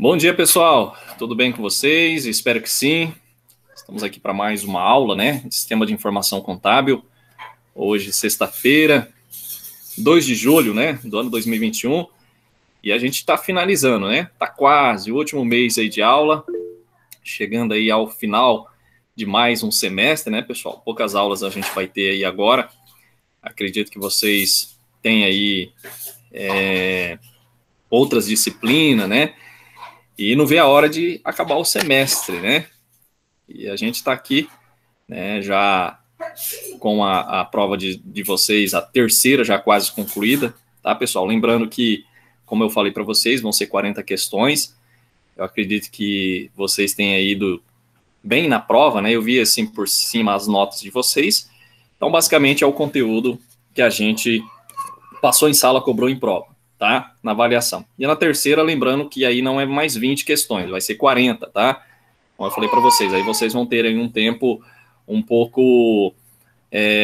Bom dia, pessoal. Tudo bem com vocês? Espero que sim. Estamos aqui para mais uma aula, né? De Sistema de Informação Contábil. Hoje, sexta-feira, 2 de julho, né? Do ano 2021. E a gente está finalizando, né? Está quase o último mês aí de aula. Chegando aí ao final de mais um semestre, né, pessoal? Poucas aulas a gente vai ter aí agora. Acredito que vocês têm aí outras disciplinas, né? E não vê a hora de acabar o semestre, né? E a gente está aqui, né, já com a prova de vocês, a terceira já quase concluída, tá, pessoal? Lembrando que, como eu falei para vocês, vão ser 40 questões. Eu acredito que vocês têm ido bem na prova, né? Eu vi, assim, por cima as notas de vocês. Então, basicamente, é o conteúdo que a gente passou em sala, cobrou em prova, tá? Na avaliação. E na terceira, lembrando que aí não é mais 20 questões, vai ser 40, tá? Como eu falei para vocês, aí vocês vão ter aí um tempo um pouco...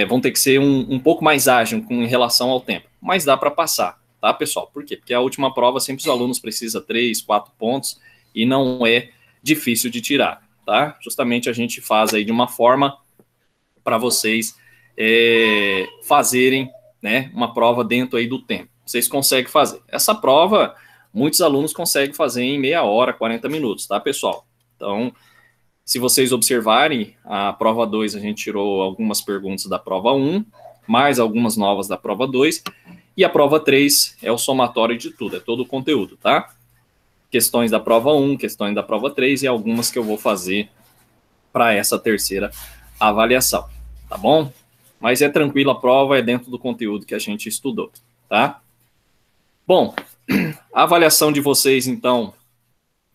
vão ter que ser um pouco mais ágil em relação ao tempo. Mas dá para passar, tá, pessoal? Por quê? Porque a última prova sempre os alunos precisam 3, 4 pontos e não é difícil de tirar, tá? Justamente a gente faz aí de uma forma para vocês fazerem, né, uma prova dentro aí do tempo. Vocês conseguem fazer. Essa prova, muitos alunos conseguem fazer em meia hora, 40 minutos, tá, pessoal? Então, se vocês observarem, a prova 2 a gente tirou algumas perguntas da prova 1, mais algumas novas da prova 2, e a prova 3 é o somatório de tudo, é todo o conteúdo, tá? Questões da prova 1, questões da prova 3 e algumas que eu vou fazer para essa terceira avaliação, tá bom? Mas é tranquilo, a prova é dentro do conteúdo que a gente estudou, tá? Bom, a avaliação de vocês, então,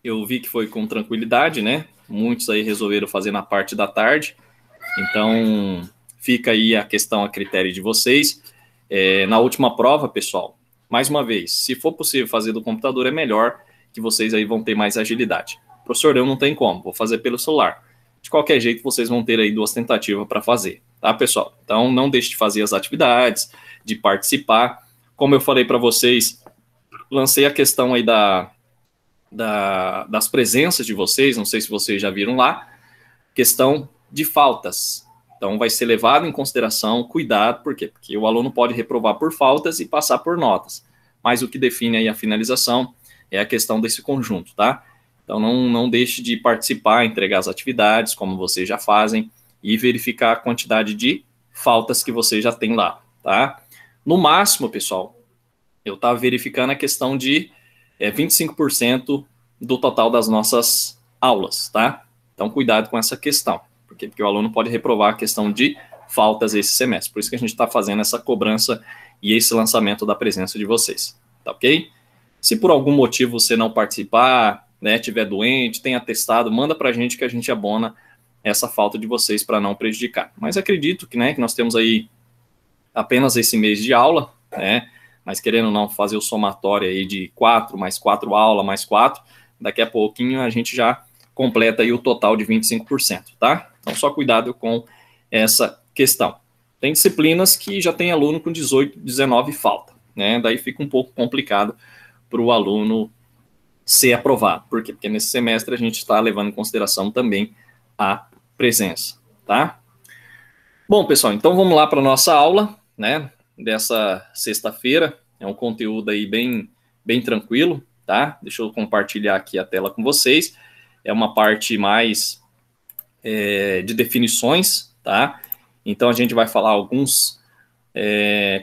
eu vi que foi com tranquilidade, né? Muitos aí resolveram fazer na parte da tarde, então fica aí a questão a critério de vocês. Na última prova, pessoal, mais uma vez, se for possível fazer do computador, é melhor, que vocês aí vão ter mais agilidade. Professor, eu não tenho como, vou fazer pelo celular. De qualquer jeito, vocês vão ter aí 2 tentativas para fazer, tá, pessoal? Então, não deixe de fazer as atividades, de participar. Como eu falei para vocês, lancei a questão aí das presenças de vocês, não sei se vocês já viram lá, questão de faltas. Então, vai ser levado em consideração, cuidado, por quê? Porque o aluno pode reprovar por faltas e passar por notas, mas o que define aí a finalização é a questão desse conjunto, tá? Então, não deixe de participar, entregar as atividades, como vocês já fazem, e verificar a quantidade de faltas que vocês já têm lá, tá? No máximo, pessoal, eu estava verificando a questão de 25% do total das nossas aulas, tá? Então, cuidado com essa questão, porque o aluno pode reprovar a questão de faltas esse semestre. Por isso que a gente está fazendo essa cobrança e esse lançamento da presença de vocês, tá ok? Se por algum motivo você não participar, né, tiver doente, tenha testado, manda para a gente que a gente abona essa falta de vocês para não prejudicar. Mas acredito que, né, que nós temos aí apenas esse mês de aula, né, mas querendo ou não fazer o somatório aí de 4, mais 4 aulas, mais 4, daqui a pouquinho a gente já completa aí o total de 25%, tá? Então, só cuidado com essa questão. Tem disciplinas que já tem aluno com 18, 19 falta, né? Daí fica um pouco complicado para o aluno ser aprovado. Por quê? Porque nesse semestre a gente está levando em consideração também a presença, tá? Bom, pessoal, então vamos lá para a nossa aula, né? Dessa sexta-feira. É um conteúdo aí bem tranquilo, tá? Deixa eu compartilhar aqui a tela com vocês. É uma parte mais de definições, tá? Então, a gente vai falar alguns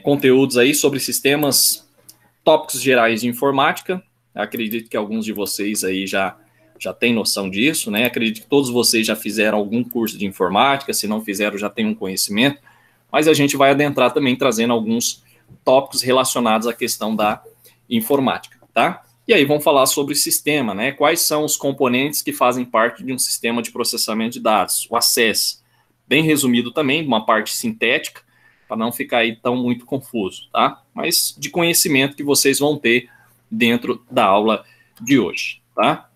conteúdos aí sobre sistemas, tópicos gerais de informática. Acredito que alguns de vocês aí já têm noção disso, né? Acredito que todos vocês já fizeram algum curso de informática, se não fizeram, já têm um conhecimento, mas a gente vai adentrar também trazendo alguns tópicos relacionados à questão da informática, tá? E aí vamos falar sobre sistema, né? Quais são os componentes que fazem parte de um sistema de processamento de dados, o acesso. Bem resumido também, uma parte sintética, para não ficar aí tão muito confuso, tá? Mas de conhecimento que vocês vão ter dentro da aula de hoje, tá?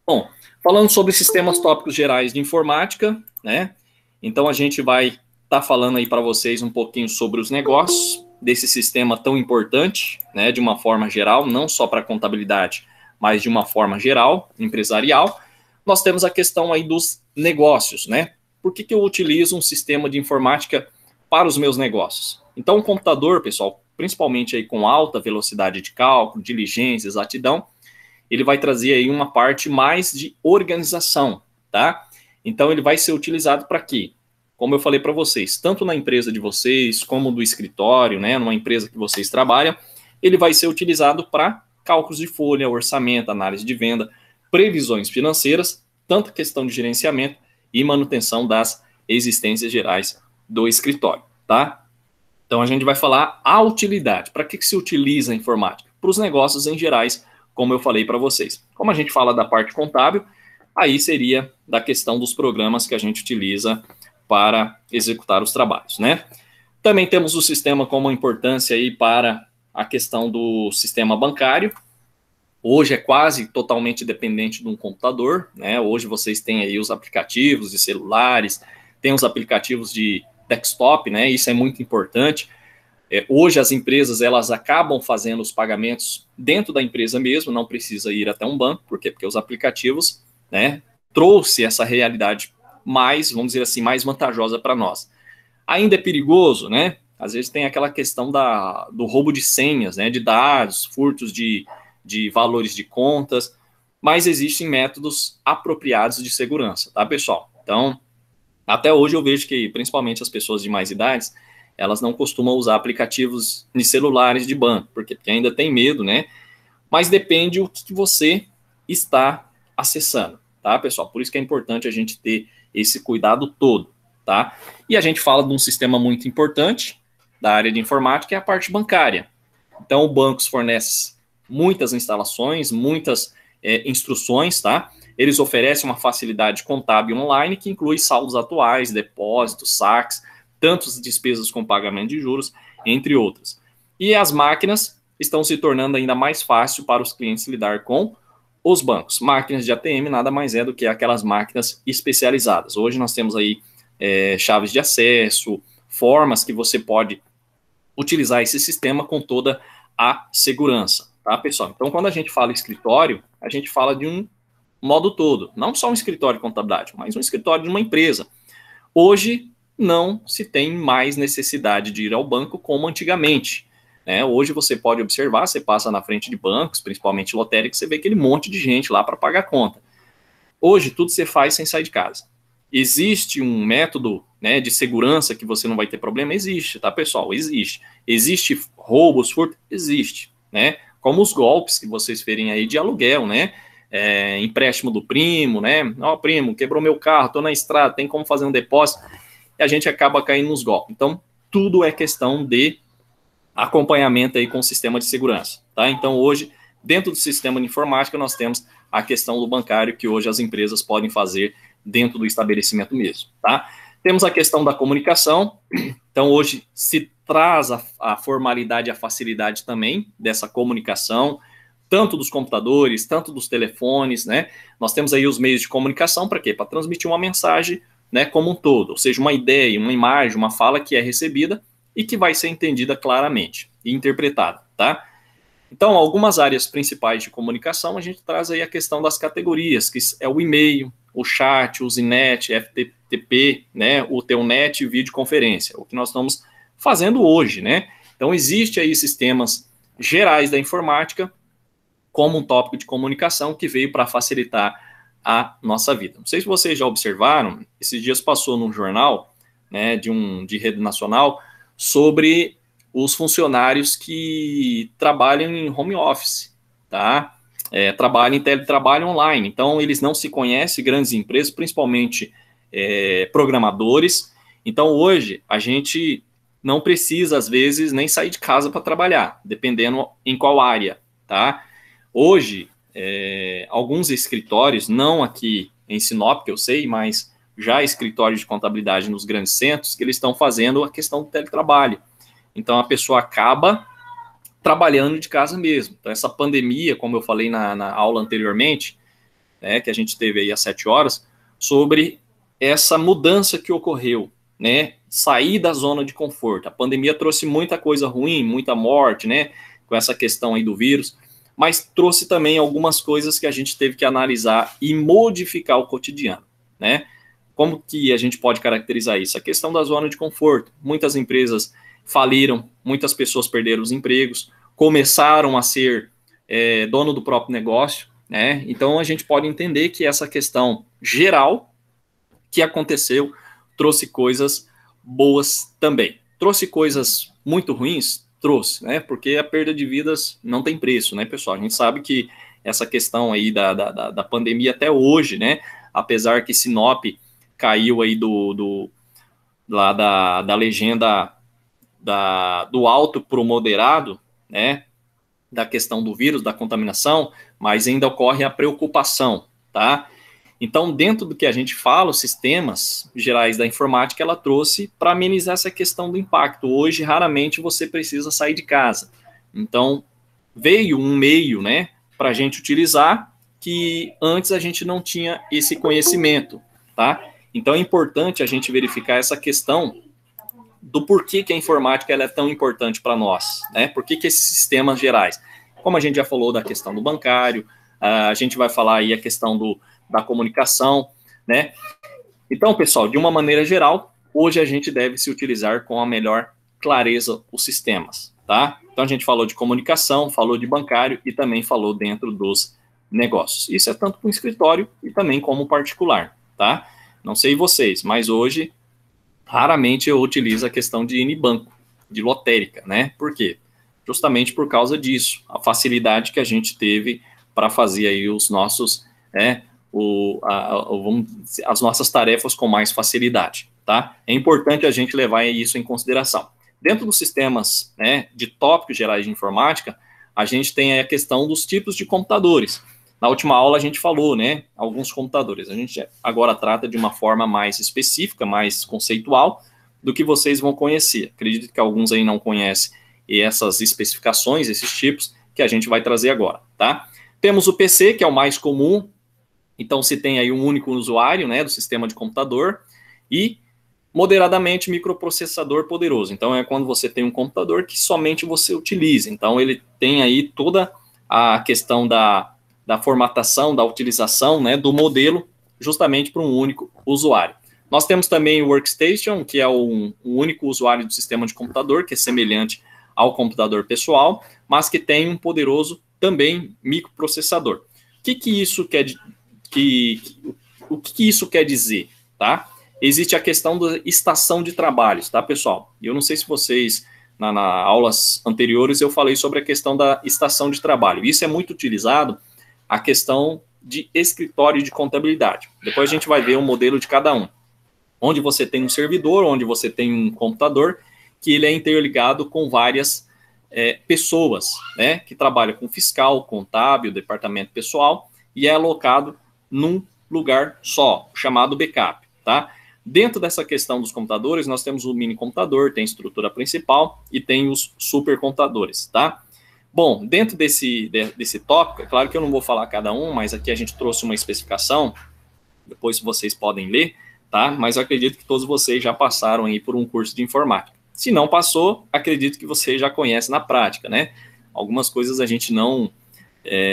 Bom, falando sobre sistemas tópicos gerais de informática, né? Então a gente vai estar falando aí para vocês um pouquinho sobre os negócios desse sistema tão importante, né? De uma forma geral, não só para a contabilidade, mas de uma forma geral, empresarial. Nós temos a questão aí dos negócios, né? Por que eu utilizo um sistema de informática para os meus negócios? Então, o computador, pessoal, principalmente aí com alta velocidade de cálculo, diligência, exatidão, ele vai trazer aí uma parte mais de organização, tá? Então, ele vai ser utilizado para quê? Como eu falei para vocês, tanto na empresa de vocês, como do escritório, né, numa empresa que vocês trabalham, ele vai ser utilizado para cálculos de folha, orçamento, análise de venda, previsões financeiras, tanto questão de gerenciamento e manutenção das existências gerais do escritório, tá? Então, a gente vai falar a utilidade. Para que se utiliza a informática? Para os negócios em gerais, como eu falei para vocês. Como a gente fala da parte contábil, aí seria da questão dos programas que a gente utiliza para executar os trabalhos, né? Também temos o sistema como importância aí para a questão do sistema bancário. Hoje é quase totalmente dependente de um computador, né? Hoje vocês têm aí os aplicativos de celulares, tem os aplicativos de desktop, né? Isso é muito importante. Hoje as empresas, elas acabam fazendo os pagamentos dentro da empresa mesmo, não precisa ir até um banco. Por quê? Porque os aplicativos, né, trouxe essa realidade mais, vamos dizer assim, mais vantajosa para nós. Ainda é perigoso, né? Às vezes tem aquela questão do roubo de senhas, né, de dados, furtos de valores de contas, mas existem métodos apropriados de segurança, tá, pessoal? Então, até hoje eu vejo que, principalmente as pessoas de mais idades, elas não costumam usar aplicativos de celulares de banco, porque ainda tem medo, né? Mas depende o que você está acessando, tá, pessoal? Por isso que é importante a gente ter esse cuidado todo, tá? E a gente fala de um sistema muito importante da área de informática, que é a parte bancária. Então, o banco fornece muitas instalações, muitas instruções, tá? Eles oferecem uma facilidade contábil online que inclui saldos atuais, depósitos, saques, tantas despesas com pagamento de juros, entre outras. E as máquinas estão se tornando ainda mais fácil para os clientes lidar com os bancos. Máquinas de ATM nada mais é do que aquelas máquinas especializadas. Hoje nós temos aí chaves de acesso, formas que você pode utilizar esse sistema com toda a segurança, tá, pessoal? Então, quando a gente fala escritório, a gente fala de um modo todo, não só um escritório de contabilidade, mas um escritório de uma empresa. Hoje, não se tem mais necessidade de ir ao banco como antigamente, né? Hoje você pode observar, você passa na frente de bancos, principalmente lotéricos, você vê aquele monte de gente lá para pagar conta. Hoje, tudo você faz sem sair de casa. Existe um método, né, de segurança que você não vai ter problema? Existe, tá, pessoal? Existe. Existe roubos, furto? Existe, né? Como os golpes que vocês verem aí de aluguel, né? Empréstimo do primo, né? Ó, primo, quebrou meu carro, tô na estrada, tem como fazer um depósito? E a gente acaba caindo nos golpes. Então, tudo é questão de acompanhamento aí com o sistema de segurança, tá? Então, hoje, dentro do sistema de informática, nós temos a questão do bancário, que hoje as empresas podem fazer dentro do estabelecimento mesmo, tá? Temos a questão da comunicação. Então, hoje se traz a formalidade e a facilidade também dessa comunicação, tanto dos computadores, tanto dos telefones, né? Nós temos aí os meios de comunicação para quê? Para transmitir uma mensagem, né, como um todo, ou seja, uma ideia, uma imagem, uma fala que é recebida e que vai ser entendida claramente e interpretada, tá? Então, algumas áreas principais de comunicação, a gente traz aí a questão das categorias, que é o e-mail, o chat, o Zinet, FTP, né, o Telnet e videoconferência, o que nós estamos fazendo hoje, né? Então, existe aí sistemas gerais da informática como um tópico de comunicação que veio para facilitar a nossa vida. Não sei se vocês já observaram, esses dias passou num jornal, né, de rede nacional, sobre os funcionários que trabalham em home office, tá? Trabalham em teletrabalho online. Então, eles não se conhecem, grandes empresas, principalmente programadores. Então, hoje, a gente não precisa, às vezes, nem sair de casa para trabalhar, dependendo em qual área, tá? Hoje, alguns escritórios, não aqui em Sinop, que eu sei, mas já escritórios de contabilidade nos grandes centros, que eles estão fazendo a questão do teletrabalho. Então, a pessoa acaba trabalhando de casa mesmo. Então, essa pandemia, como eu falei na aula anteriormente, né, que a gente teve aí às 7 horas, sobre essa mudança que ocorreu, né, sair da zona de conforto. A pandemia trouxe muita coisa ruim, muita morte, né, com essa questão aí do vírus, mas trouxe também algumas coisas que a gente teve que analisar e modificar o cotidiano, né? Como que a gente pode caracterizar isso? A questão da zona de conforto. Muitas empresas faliram, muitas pessoas perderam os empregos, começaram a ser dono do próprio negócio, né? Então a gente pode entender que essa questão geral que aconteceu trouxe coisas boas também. Trouxe coisas muito ruins? Trouxe, né? Porque a perda de vidas não tem preço, né, pessoal? A gente sabe que essa questão aí da pandemia até hoje, né? Apesar que Sinop caiu aí lá da legenda do alto para o moderado, né? Da questão do vírus, da contaminação, mas ainda ocorre a preocupação, tá? Então, dentro do que a gente fala, os sistemas gerais da informática, ela trouxe para amenizar essa questão do impacto. Hoje, raramente você precisa sair de casa. Então, veio um meio, né, para a gente utilizar, que antes a gente não tinha esse conhecimento, tá? Então, é importante a gente verificar essa questão do porquê que a informática ela é tão importante para nós, né? Por que esses sistemas gerais? Como a gente já falou da questão do bancário, a gente vai falar aí a questão da comunicação, né? Então, pessoal, de uma maneira geral, hoje a gente deve se utilizar com a melhor clareza os sistemas, tá? Então, a gente falou de comunicação, falou de bancário e também falou dentro dos negócios. Isso é tanto para o escritório e também como particular, tá? Não sei vocês, mas hoje, raramente eu utilizo a questão de ir em banco, de lotérica, né? Por quê? Justamente por causa disso, a facilidade que a gente teve para fazer aí os nossos, as nossas tarefas com mais facilidade, tá? É importante a gente levar isso em consideração. Dentro dos sistemas, né, de tópicos gerais de informática, a gente tem aí a questão dos tipos de computadores. Na última aula a gente falou, né, alguns computadores. A gente agora trata de uma forma mais específica, mais conceitual, do que vocês vão conhecer. Acredito que alguns aí não conhecem essas especificações, esses tipos, que a gente vai trazer agora, tá? Temos o PC, que é o mais comum. Então, se tem aí um único usuário, né, do sistema de computador, e moderadamente microprocessador poderoso. Então, é quando você tem um computador que somente você utiliza. Então, ele tem aí toda a questão da formatação, da utilização, né, do modelo, justamente para um único usuário. Nós temos também o Workstation, que é um único usuário do sistema de computador, que é semelhante ao computador pessoal, mas que tem um poderoso também microprocessador. O que isso quer dizer, tá? Existe a questão da estação de trabalhos, tá, pessoal? Eu não sei se vocês, nas aulas anteriores, eu falei sobre a questão da estação de trabalho. Isso é muito utilizado, a questão de escritório de contabilidade. Depois a gente vai ver o modelo de cada um. Onde você tem um servidor, onde você tem um computador, que ele é interligado com várias pessoas, né, que trabalham com fiscal, contábil, departamento pessoal, e é alocado num lugar só, chamado backup, tá? Dentro dessa questão dos computadores, nós temos o mini computador, tem a estrutura principal e tem os supercomputadores, tá? Bom, dentro desse tópico, é claro que eu não vou falar cada um, mas aqui a gente trouxe uma especificação, depois vocês podem ler, tá? Mas eu acredito que todos vocês já passaram aí por um curso de informática. Se não passou, acredito que você já conhece na prática, né? Algumas coisas a gente não,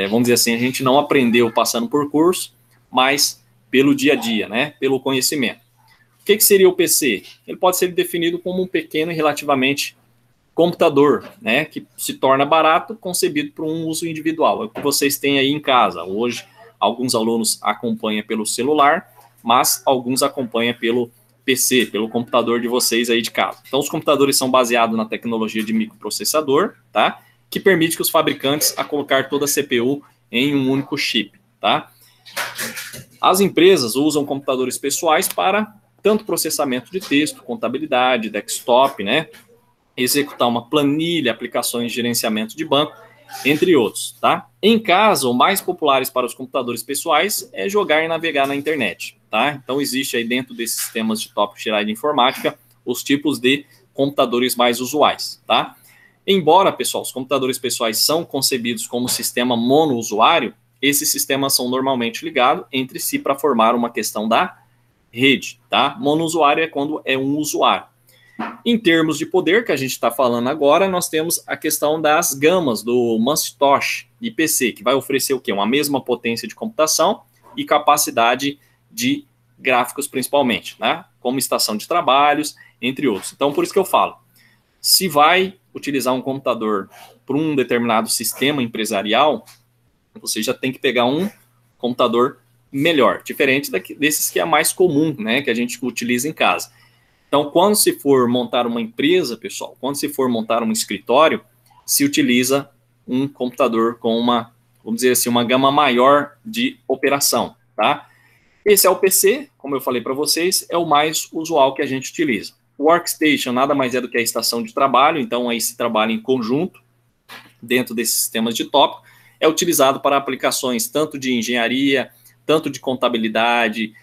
vamos dizer assim, a gente não aprendeu passando por curso, mas pelo dia a dia, né? Pelo conhecimento. O que seria o PC? Ele pode ser definido como um pequeno e relativamente computador, né? Que se torna barato, concebido para um uso individual. É o que vocês têm aí em casa. Hoje, alguns alunos acompanham pelo celular, mas alguns acompanham pelo PC, pelo computador de vocês aí de casa. Então, os computadores são baseados na tecnologia de microprocessador, tá? Que permite que os fabricantes a colocar toda a CPU em um único chip, tá? As empresas usam computadores pessoais para tanto processamento de texto, contabilidade, desktop, né? Executar uma planilha, aplicações de gerenciamento de banco, entre outros, tá? Em casa, o mais populares para os computadores pessoais é jogar e navegar na internet, tá? Então, existe aí dentro desses sistemas de tópicos gerais de informática os tipos de computadores mais usuais, tá? Embora, pessoal, os computadores pessoais são concebidos como sistema monousuário, esses sistemas são normalmente ligados entre si para formar uma questão da rede, tá? Monousuário é quando é um usuário. Em termos de poder, que a gente está falando agora, nós temos a questão das gamas do Macintosh IPC, que vai oferecer o quê? Uma mesma potência de computação e capacidade de gráficos, principalmente, né? Como estação de trabalhos, entre outros. Então, por isso que eu falo, se vai utilizar um computador para um determinado sistema empresarial, você já tem que pegar um computador melhor, diferente desses que é mais comum, né, que a gente utiliza em casa. Então, quando se for montar uma empresa, pessoal, quando se for montar um escritório, se utiliza um computador com uma, vamos dizer assim, uma gama maior de operação, tá? Esse é o PC, como eu falei para vocês, é o mais usual que a gente utiliza. O Workstation nada mais é do que a estação de trabalho, então aí se trabalha em conjunto dentro desses sistemas de tópico, é utilizado para aplicações tanto de engenharia, tanto de contabilidade,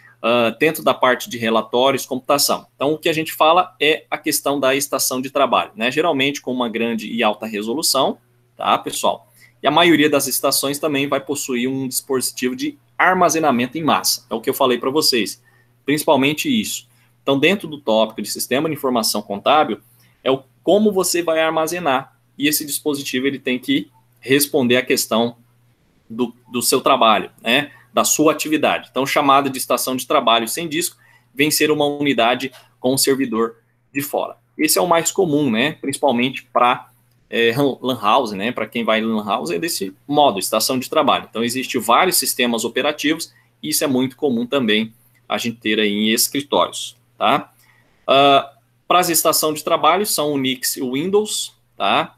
dentro da parte de relatórios, computação. Então, o que a gente fala é a questão da estação de trabalho, né? Geralmente com uma grande e alta resolução, tá, pessoal? E a maioria das estações também vai possuir um dispositivo de armazenamento em massa. É o que eu falei para vocês, principalmente isso. Então, dentro do tópico de sistema de informação contábil, é o como você vai armazenar. E esse dispositivo ele tem que responder à questão do seu trabalho, né? Da sua atividade. Então, chamada de estação de trabalho sem disco vem ser uma unidade com um servidor de fora. Esse é o mais comum, né? Principalmente para LAN house, né? Para quem vai em LAN house é desse modo, estação de trabalho. Então, existem vários sistemas operativos e isso é muito comum também a gente ter aí em escritórios, tá? Para as estações de trabalho são Unix e Windows, tá?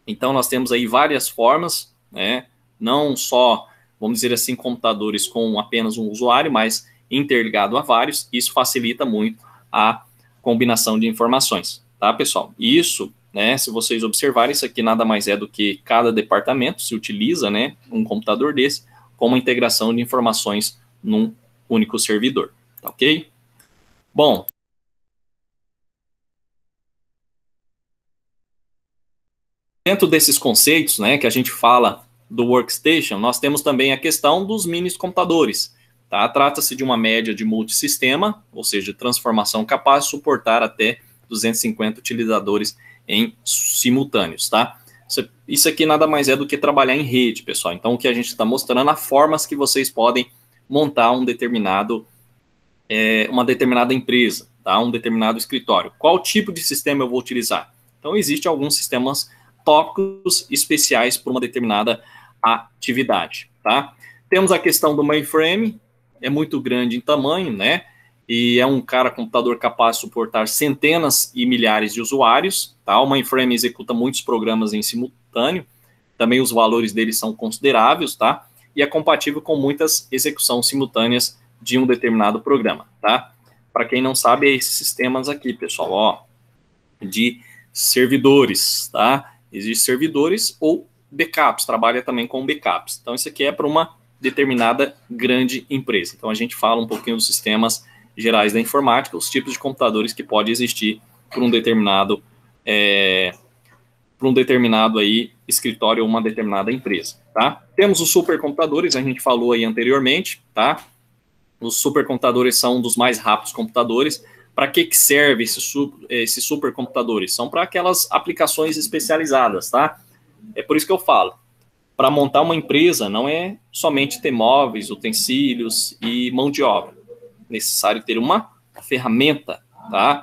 Então, nós temos aí várias formas, né? Não só, vamos dizer assim, computadores com apenas um usuário, mas interligado a vários. Isso facilita muito a combinação de informações, tá, pessoal? E isso, né, se vocês observarem, isso aqui nada mais é do que cada departamento se utiliza, né, um computador desse, com uma integração de informações num único servidor, tá ok? Bom, dentro desses conceitos, né, que a gente fala do Workstation, nós temos também a questão dos mini computadores. Tá? Trata-se de uma média de multissistema, ou seja, transformação capaz de suportar até 250 utilizadores em simultâneos. Tá? Isso aqui nada mais é do que trabalhar em rede, pessoal. Então, o que a gente está mostrando é formas que vocês podem montar uma determinada empresa, tá? Um determinado escritório. Qual tipo de sistema eu vou utilizar? Então, existem alguns sistemas tópicos especiais para uma determinada atividade, tá? Temos a questão do mainframe, é muito grande em tamanho, né? E é um computador capaz de suportar centenas e milhares de usuários, tá? O mainframe executa muitos programas em simultâneo, também os valores dele são consideráveis, tá? E é compatível com muitas execuções simultâneas de um determinado programa, tá? Para quem não sabe, é esses sistemas aqui, pessoal, ó, de servidores, tá? Existem servidores ou backups, trabalha também com backups. Então, isso aqui é para uma determinada grande empresa. Então, a gente fala um pouquinho dos sistemas gerais da informática, os tipos de computadores que pode existir para um determinado aí escritório ou uma determinada empresa, tá? Temos os supercomputadores, a gente falou aí anteriormente, tá? Os supercomputadores são um dos mais rápidos computadores. Para que serve esses supercomputadores? São para aquelas aplicações especializadas, tá? É por isso que eu falo. Para montar uma empresa, não é somente ter móveis, utensílios e mão de obra. É necessário ter uma ferramenta, tá?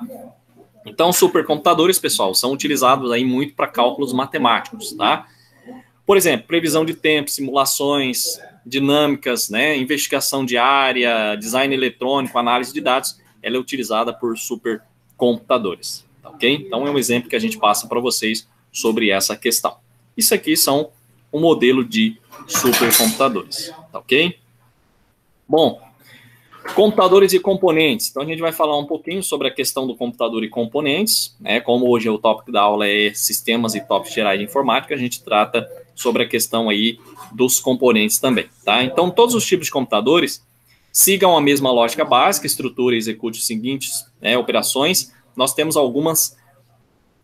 Então, supercomputadores, pessoal, são utilizados aí muito para cálculos matemáticos, tá? Por exemplo, previsão de tempo, simulações dinâmicas, né? Investigação de área, design eletrônico, análise de dados, ela é utilizada por supercomputadores, tá, ok? Então, é um exemplo que a gente passa para vocês sobre essa questão. Isso aqui são um modelo de supercomputadores, tá, ok? Bom, computadores e componentes. Então, a gente vai falar um pouquinho sobre a questão do computador e componentes, né? Como hoje o tópico da aula é sistemas e tópicos gerais de informática, a gente trata sobre a questão aí dos componentes também, tá? Então, todos os tipos de computadores sigam a mesma lógica básica, estrutura e execute os seguintes operações. Nós temos algumas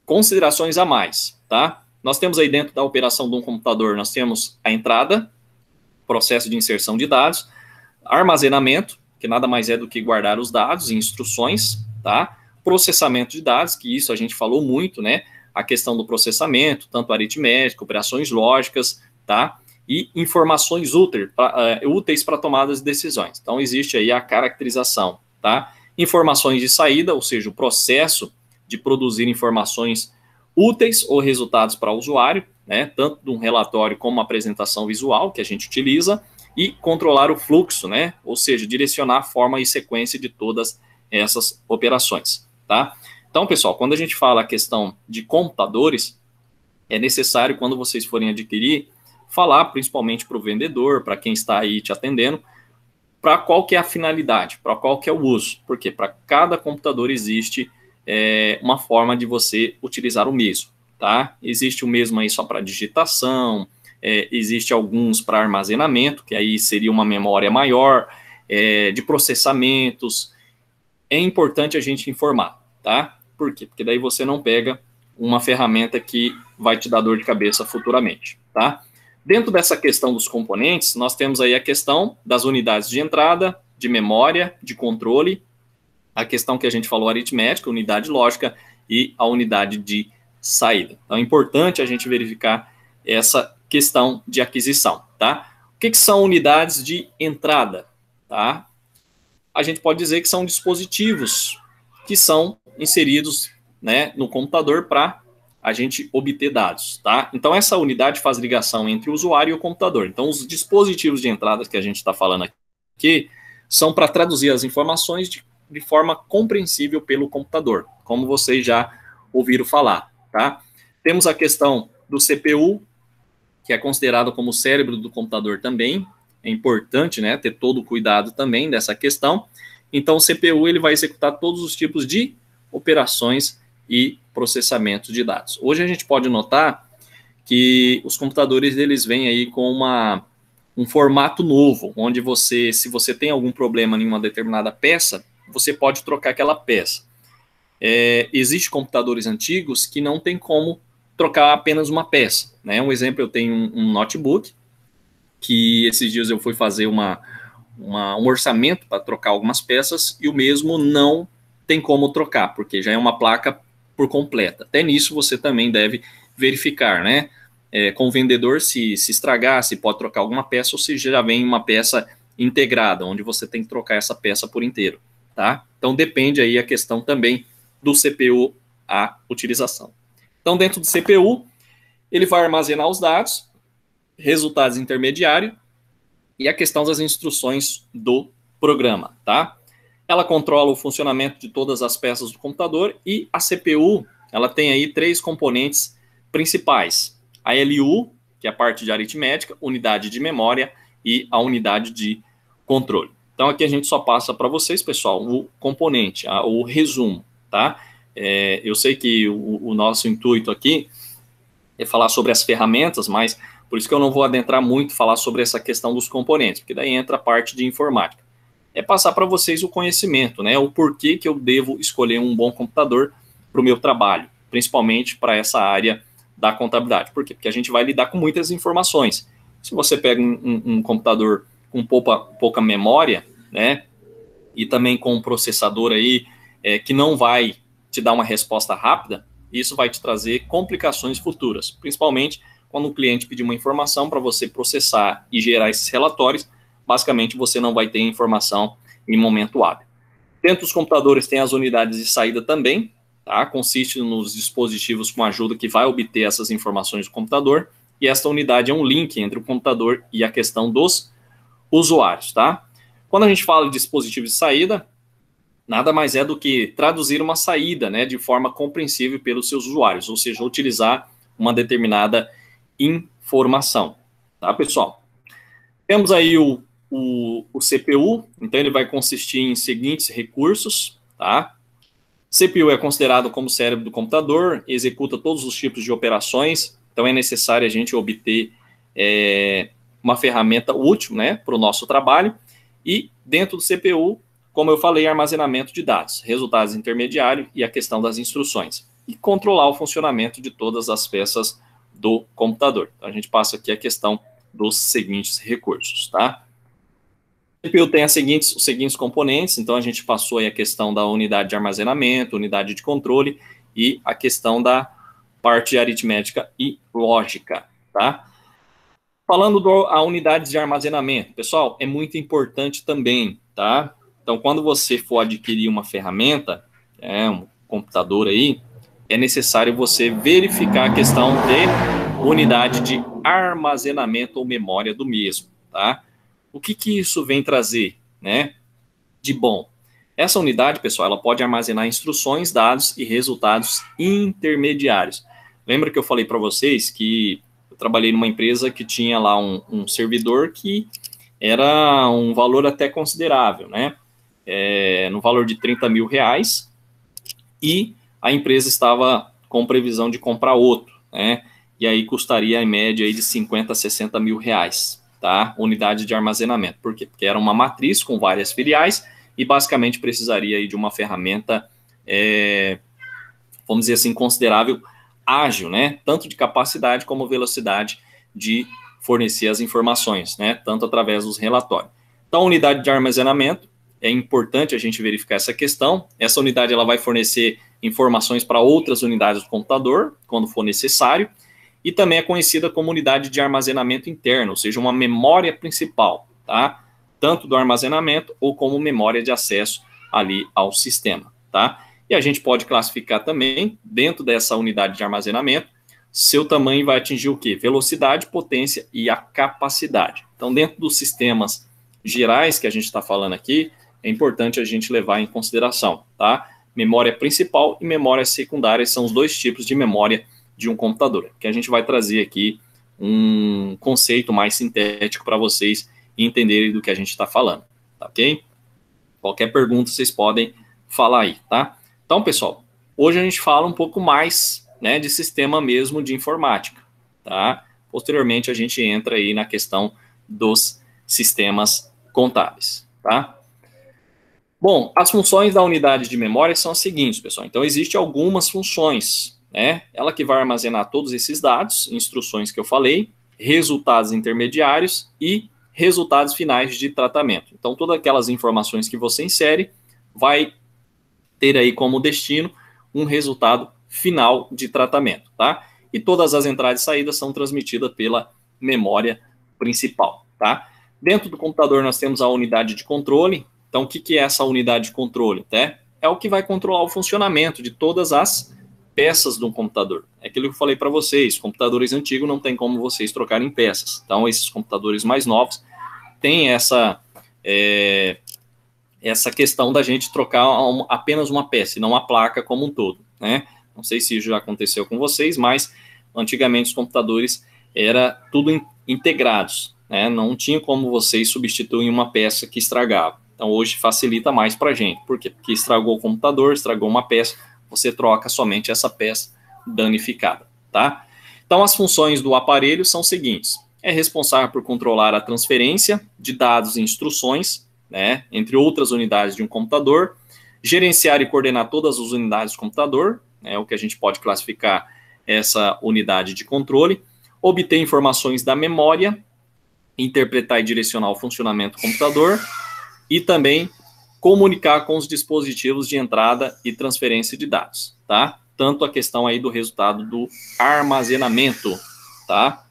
considerações a mais, tá? Nós temos aí dentro da operação de um computador, nós temos a entrada, processo de inserção de dados, armazenamento, que nada mais é do que guardar os dados e instruções, tá? processamento de dados, que isso a gente falou muito, né? A questão do processamento, tanto aritmético, operações lógicas, tá? E informações úteis para tomadas de decisões. Então, existe aí a caracterização, tá? Informações de saída, ou seja, o processo de produzir informações úteis ou resultados para o usuário, né? Tanto de um relatório como uma apresentação visual que a gente utiliza, e controlar o fluxo, né? Ou seja, direcionar a forma e sequência de todas essas operações, tá? Então, pessoal, quando a gente fala a questão de computadores, é necessário, quando vocês forem adquirir, falar principalmente para o vendedor, para quem está aí te atendendo, para qual que é a finalidade, para qual que é o uso. Porque para cada computador existe uma forma de você utilizar o mesmo, tá? Existe o mesmo aí só para digitação, existe alguns para armazenamento, que aí seria uma memória maior, de processamentos. É importante a gente informar, tá? Por quê? Porque daí você não pega uma ferramenta que vai te dar dor de cabeça futuramente, tá? Dentro dessa questão dos componentes, nós temos aí a questão das unidades de entrada, de memória, de controle, a questão que a gente falou aritmética, unidade lógica e a unidade de saída. Então é importante a gente verificar essa questão de aquisição, tá? O que são unidades de entrada, tá? A gente pode dizer que são dispositivos que são inseridos, né, no computador para a gente obter dados, tá? Então, essa unidade faz ligação entre o usuário e o computador. Então, os dispositivos de entrada que a gente está falando aqui são para traduzir as informações de forma compreensível pelo computador, como vocês já ouviram falar, tá? Temos a questão do CPU, que é considerado como o cérebro do computador também. É importante, né, ter todo o cuidado também dessa questão. Então, o CPU ele vai executar todos os tipos de operações e processamento de dados. Hoje a gente pode notar que os computadores eles vêm aí com um formato novo, onde você, se você tem algum problema em uma determinada peça, você pode trocar aquela peça. Existem computadores antigos que não tem como trocar apenas uma peça, né? Um exemplo, eu tenho um notebook, que esses dias eu fui fazer um orçamento para trocar algumas peças, e o mesmo não tem como trocar, porque já é uma placa por completa. Até nisso você também deve verificar, né? Com o vendedor, se estragar, se pode trocar alguma peça, ou se já vem uma peça integrada, onde você tem que trocar essa peça por inteiro, tá? Então depende aí a questão também do CPU, a utilização. Então dentro do CPU, ele vai armazenar os dados, resultados intermediários e a questão das instruções do programa, tá? Ela controla o funcionamento de todas as peças do computador, e a CPU, ela tem aí 3 componentes principais. A LU, que é a parte de aritmética, unidade de memória e a unidade de controle. Então aqui a gente só passa para vocês, pessoal, o componente, o resumo, tá? Eu sei que o nosso intuito aqui é falar sobre as ferramentas, mas por isso que eu não vou adentrar muito falar sobre essa questão dos componentes, porque daí entra a parte de informática. É passar para vocês o conhecimento, né? O porquê que eu devo escolher um bom computador para o meu trabalho, principalmente para essa área da contabilidade. Por quê? Porque a gente vai lidar com muitas informações. Se você pega um computador com pouca memória, né? E também com um processador aí que não vai te dar uma resposta rápida, isso vai te trazer complicações futuras, principalmente quando o cliente pedir uma informação para você processar e gerar esses relatórios. Basicamente, você não vai ter informação em momento hábil. Dentro dos computadores tem as unidades de saída também, tá? Consiste nos dispositivos com ajuda que vai obter essas informações do computador, e esta unidade é um link entre o computador e a questão dos usuários, tá? Quando a gente fala de dispositivo de saída, nada mais é do que traduzir uma saída, né, de forma compreensível pelos seus usuários, ou seja, utilizar uma determinada informação, tá, pessoal? Temos aí o CPU, então ele vai consistir em seguintes recursos, tá? CPU é considerado como o cérebro do computador, executa todos os tipos de operações, então é necessário a gente obter uma ferramenta útil, né, para o nosso trabalho. E dentro do CPU, como eu falei, armazenamento de dados, resultados intermediários e a questão das instruções. E controlar o funcionamento de todas as peças do computador. Então, a gente passa aqui a questão dos seguintes recursos, tá? CPU tem os seguintes componentes, então a gente passou aí a questão da unidade de armazenamento, unidade de controle e a questão da parte aritmética e lógica, tá? Falando da unidade de armazenamento, pessoal, é muito importante também, tá? Então, quando você for adquirir uma ferramenta, um computador aí, é necessário você verificar a questão de unidade de armazenamento ou memória do mesmo, tá? O que isso vem trazer, né, de bom? Essa unidade, pessoal, ela pode armazenar instruções, dados e resultados intermediários. Lembra que eu falei para vocês que eu trabalhei numa empresa que tinha lá um servidor que era um valor até considerável, né? No valor de R$30 mil, e a empresa estava com previsão de comprar outro, né? E aí custaria em média aí de 50 a 60 mil reais, tá? Unidade de armazenamento. Por quê? Porque era uma matriz com várias filiais e basicamente precisaria aí de uma ferramenta, vamos dizer assim, considerável, ágil, né? Tanto de capacidade como velocidade de fornecer as informações, né? Tanto através dos relatórios. Então, a unidade de armazenamento, é importante a gente verificar essa questão. Essa unidade ela vai fornecer informações para outras unidades do computador, quando for necessário, e também é conhecida como unidade de armazenamento interno, ou seja, uma memória principal, tá? Tanto do armazenamento ou como memória de acesso ali ao sistema, tá? E a gente pode classificar também, dentro dessa unidade de armazenamento, seu tamanho vai atingir o quê? Velocidade, potência e a capacidade. Então, dentro dos sistemas gerais que a gente está falando aqui, é importante a gente levar em consideração, tá? Memória principal e memória secundária são os dois tipos de memória de um computador, que a gente vai trazer aqui um conceito mais sintético para vocês entenderem do que a gente está falando, tá ok? Qualquer pergunta vocês podem falar aí, tá? Então, pessoal, hoje a gente fala um pouco mais, né, de sistema mesmo de informática, tá? Posteriormente a gente entra aí na questão dos sistemas contábeis, tá? Bom, as funções da unidade de memória são as seguintes, pessoal. Então, existem algumas funções, né? Ela que vai armazenar todos esses dados, instruções que eu falei, resultados intermediários e resultados finais de tratamento. Então, todas aquelas informações que você insere vai ter aí como destino um resultado final de tratamento, tá? E todas as entradas e saídas são transmitidas pela memória principal, tá? Dentro do computador nós temos a unidade de controle. Então, o que é essa unidade de controle? Né? É o que vai controlar o funcionamento de todas as peças de um computador. É aquilo que eu falei para vocês, computadores antigos não tem como vocês trocarem peças. Então, esses computadores mais novos têm essa questão da gente trocar apenas uma peça, e não a placa como um todo, né? Não sei se isso já aconteceu com vocês, mas antigamente os computadores era tudo integrados, né? Não tinha como vocês substituírem uma peça que estragava. Então, hoje facilita mais para a gente. Por quê? Porque estragou o computador, estragou uma peça, você troca somente essa peça danificada, tá? Então, as funções do aparelho são as seguintes. É responsável por controlar a transferência de dados e instruções, né, entre outras unidades de um computador, gerenciar e coordenar todas as unidades do computador, é o que a gente pode classificar essa unidade de controle, obter informações da memória, interpretar e direcionar o funcionamento do computador, e também comunicar com os dispositivos de entrada e transferência de dados, tá? Tanto a questão aí do resultado do armazenamento, tá?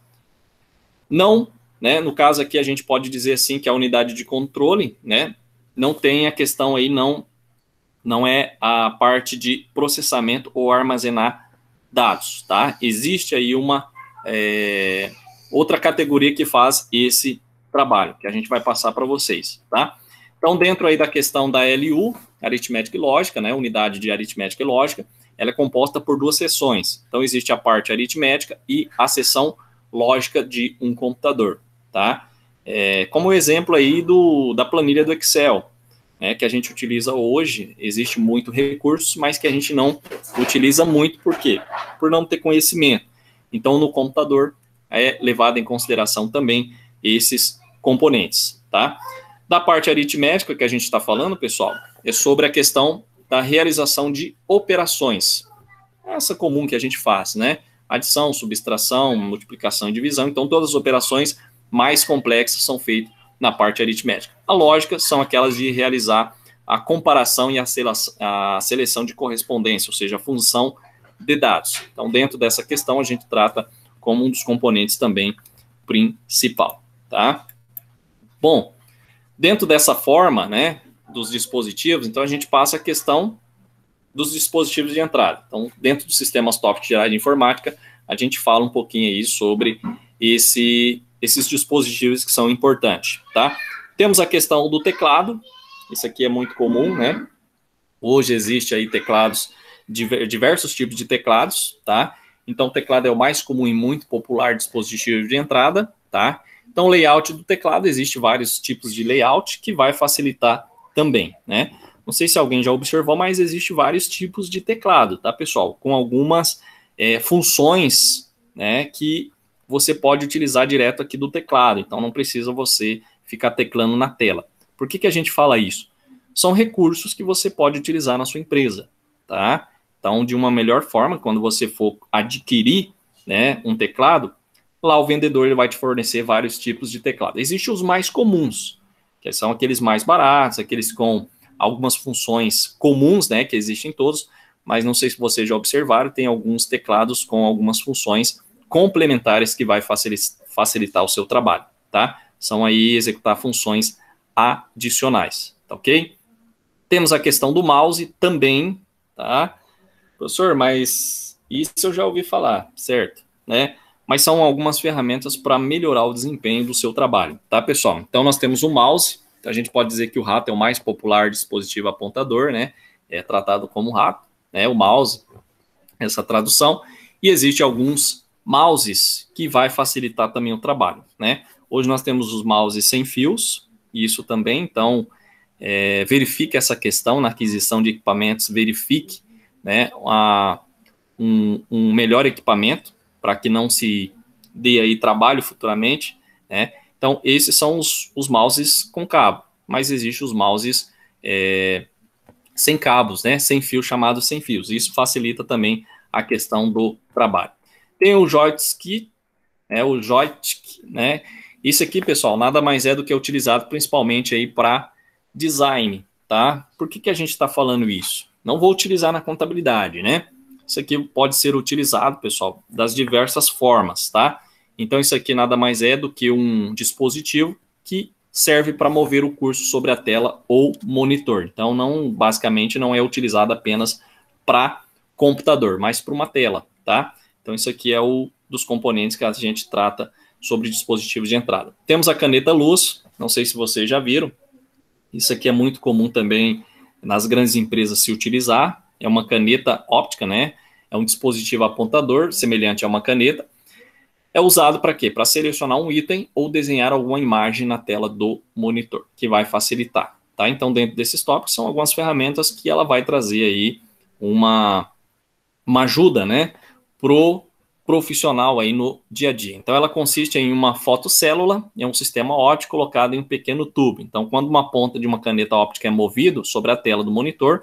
Não, né, no caso aqui a gente pode dizer assim que a unidade de controle, né, não tem a questão aí, não é a parte de processamento ou armazenar dados, tá? Existe aí uma outra categoria que faz esse trabalho, que a gente vai passar para vocês, tá? Então, dentro aí da questão da LU, aritmética e lógica, né, unidade de aritmética e lógica, ela é composta por duas seções. Então, existe a parte aritmética e a seção lógica de um computador, tá? Como exemplo aí da planilha do Excel, né, que a gente utiliza hoje, existe muito recurso, mas que a gente não utiliza muito, por quê? Por não ter conhecimento. Então, no computador, é levado em consideração também esses componentes, tá? Da parte aritmética que a gente está falando, pessoal, é sobre a questão da realização de operações. Essa comum que a gente faz, né? Adição, subtração, multiplicação e divisão. Então, todas as operações mais complexas são feitas na parte aritmética. A lógica são aquelas de realizar a comparação e a seleção de correspondência, ou seja, a função de dados. Então, dentro dessa questão, a gente trata como um dos componentes também principal, tá? Bom, dentro dessa forma, né, dos dispositivos, então a gente passa a questão dos dispositivos de entrada. Então, dentro dos sistemas tópicos gerais de informática, a gente fala um pouquinho aí sobre esses dispositivos que são importantes, tá? Temos a questão do teclado, isso aqui é muito comum, né? Hoje existe aí teclados, diversos tipos de teclados, tá? Então, o teclado é o mais comum e muito popular dispositivo de entrada, tá? Então, o layout do teclado, existe vários tipos de layout que vai facilitar também, né? Não sei se alguém já observou, mas existe vários tipos de teclado, tá, pessoal? Com algumas funções, né, que você pode utilizar direto aqui do teclado. Então, não precisa você ficar teclando na tela. Por que a gente fala isso? São recursos que você pode utilizar na sua empresa, tá? Então, de uma melhor forma, quando você for adquirir, né, um teclado, lá o vendedor ele vai te fornecer vários tipos de teclado. Existem os mais comuns, que são aqueles mais baratos, aqueles com algumas funções comuns, né, que existem em todos, mas não sei se vocês já observaram, tem alguns teclados com algumas funções complementares que vai facilitar o seu trabalho, tá? São aí executar funções adicionais, tá ok? Temos a questão do mouse também, tá? Professor, mas isso eu já ouvi falar, certo? Né? Mas são algumas ferramentas para melhorar o desempenho do seu trabalho, tá, pessoal? Então, nós temos o mouse, a gente pode dizer que o rato é o mais popular dispositivo apontador, né? É tratado como rato, né? O mouse, essa tradução. E existe alguns mouses que vai facilitar também o trabalho, né? Hoje nós temos os mouses sem fios, isso também, então, verifique essa questão na aquisição de equipamentos, verifique, né, um melhor equipamento para que não se dê aí trabalho futuramente, né? Então, esses são os mouses com cabo, mas existem os mouses sem cabos, né? Sem fio, chamados sem fios. Isso facilita também a questão do trabalho. Tem o joystick, né? Isso aqui, pessoal, nada mais é do que é utilizado principalmente aí para design, tá? Por que a gente está falando isso? Não vou utilizar na contabilidade, né? Isso aqui pode ser utilizado, pessoal, das diversas formas, tá? Então, isso aqui nada mais é do que um dispositivo que serve para mover o curso sobre a tela ou monitor. Então, basicamente, não é utilizado apenas para computador, mas para uma tela, tá? Então, isso aqui é dos componentes que a gente trata sobre dispositivos de entrada. Temos a caneta luz, não sei se vocês já viram. Isso aqui é muito comum também nas grandes empresas se utilizar. É uma caneta óptica, né? É um dispositivo apontador, semelhante a uma caneta. É usado para quê? Para selecionar um item ou desenhar alguma imagem na tela do monitor, que vai facilitar, tá? Então, dentro desses tópicos, são algumas ferramentas que ela vai trazer aí uma ajuda, né? Pro profissional aí no dia a dia. Então, ela consiste em uma fotocélula, é um sistema óptico colocado em um pequeno tubo. Então, quando uma ponta de uma caneta óptica é movido sobre a tela do monitor,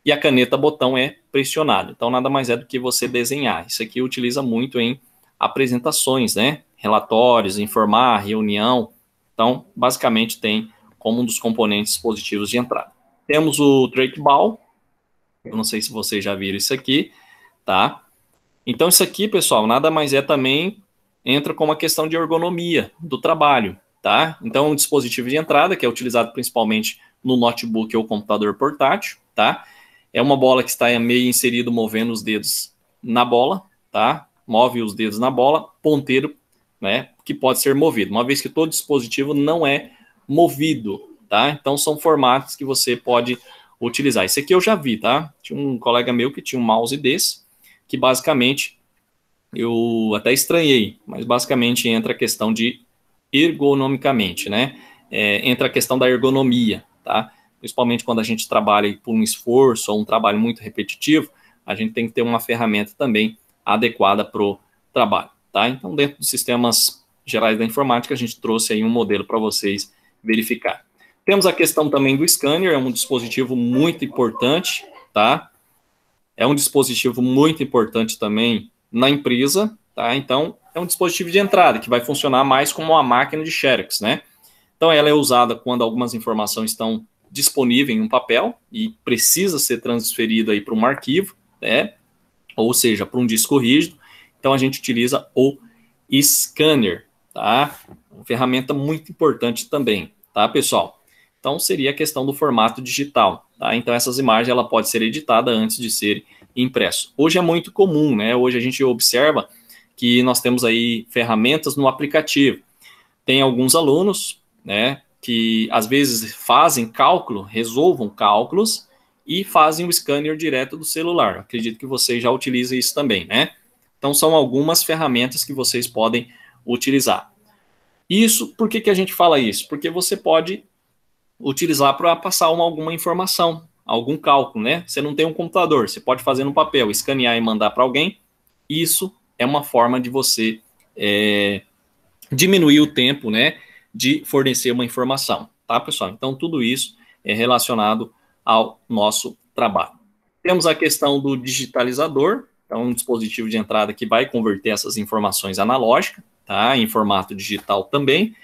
e a caneta botão é pressionada. Então, nada mais é do que você desenhar. Isso aqui utiliza muito em apresentações, né? Relatórios, informar, reunião. Então, basicamente, tem como um dos componentes positivos de entrada. Temos o trackball. Eu não sei se vocês já viram isso aqui, tá? Então, isso aqui, pessoal, nada mais é também, entra com uma questão de ergonomia do trabalho, tá? Então, é um dispositivo de entrada que é utilizado principalmente no notebook ou computador portátil, tá? É uma bola que está meio inserido, movendo os dedos na bola, tá? Move os dedos na bola, ponteiro, né? Que pode ser movido, uma vez que todo dispositivo não é movido, tá? Então, são formatos que você pode utilizar. Esse aqui eu já vi, tá? Tinha um colega meu que tinha um mouse desse, que basicamente eu até estranhei, mas basicamente entra a questão de ergonomicamente, né? Entra a questão da ergonomia, tá? Principalmente quando a gente trabalha por um esforço ou um trabalho muito repetitivo, a gente tem que ter uma ferramenta também adequada para o trabalho, tá? Então, dentro dos sistemas gerais da informática, a gente trouxe aí um modelo para vocês verificar. Temos a questão também do scanner, é um dispositivo muito importante, tá? É um dispositivo muito importante também na empresa, tá? Então, é um dispositivo de entrada que vai funcionar mais como uma máquina de xerox, né? Então, ela é usada quando algumas informações estão disponíveis em um papel e precisa ser transferida aí para um arquivo, né? Ou seja, para um disco rígido. Então, a gente utiliza o scanner, tá? Uma ferramenta muito importante também, tá, pessoal? Então, seria a questão do formato digital, tá? Então, essas imagens, ela pode ser editada antes de ser impresso. Hoje é muito comum, né? Hoje a gente observa que nós temos aí ferramentas no aplicativo. Tem alguns alunos, né, que às vezes fazem cálculo, resolvam cálculos e fazem o scanner direto do celular. Acredito que vocês já utilizam isso também, né? Então, são algumas ferramentas que vocês podem utilizar. Isso, por que a gente fala isso? Porque você pode utilizar para passar alguma informação, algum cálculo, né? Você não tem um computador, você pode fazer no papel, escanear e mandar para alguém. Isso é uma forma de você diminuir o tempo, né, de fornecer uma informação, tá, pessoal? Então, tudo isso é relacionado ao nosso trabalho. Temos a questão do digitalizador, então, um dispositivo de entrada que vai converter essas informações analógicas, tá, em formato digital também,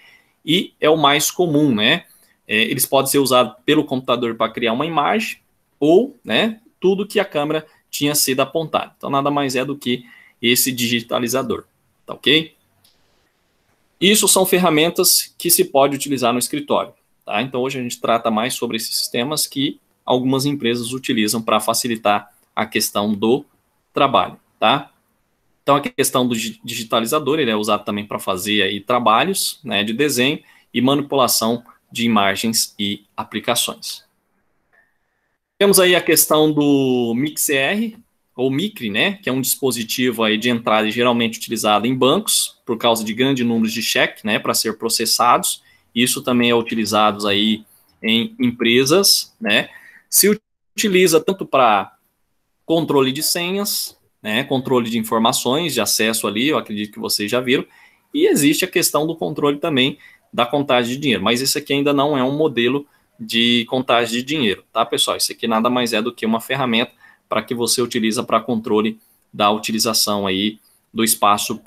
e é o mais comum, né? Eles podem ser usados pelo computador para criar uma imagem, ou, né, tudo que a câmera tinha sido apontado. Então, nada mais é do que esse digitalizador, tá ok? Isso são ferramentas que se pode utilizar no escritório, tá? Então, hoje a gente trata mais sobre esses sistemas que algumas empresas utilizam para facilitar a questão do trabalho, tá? Então, a questão do digitalizador, ele é usado também para fazer aí trabalhos, né, de desenho e manipulação de imagens e aplicações. Temos aí a questão do MIXR, ou MICRE, né, que é um dispositivo aí de entrada geralmente utilizado em bancos, por causa de grandes números de cheque, né, para ser processados. Isso também é utilizado aí em empresas, né. Se utiliza tanto para controle de senhas, né, controle de informações, de acesso ali, eu acredito que vocês já viram, e existe a questão do controle também da contagem de dinheiro, mas esse aqui ainda não é um modelo de contagem de dinheiro, tá, pessoal? Isso aqui nada mais é do que uma ferramenta para que você utiliza para controle da utilização aí do espaço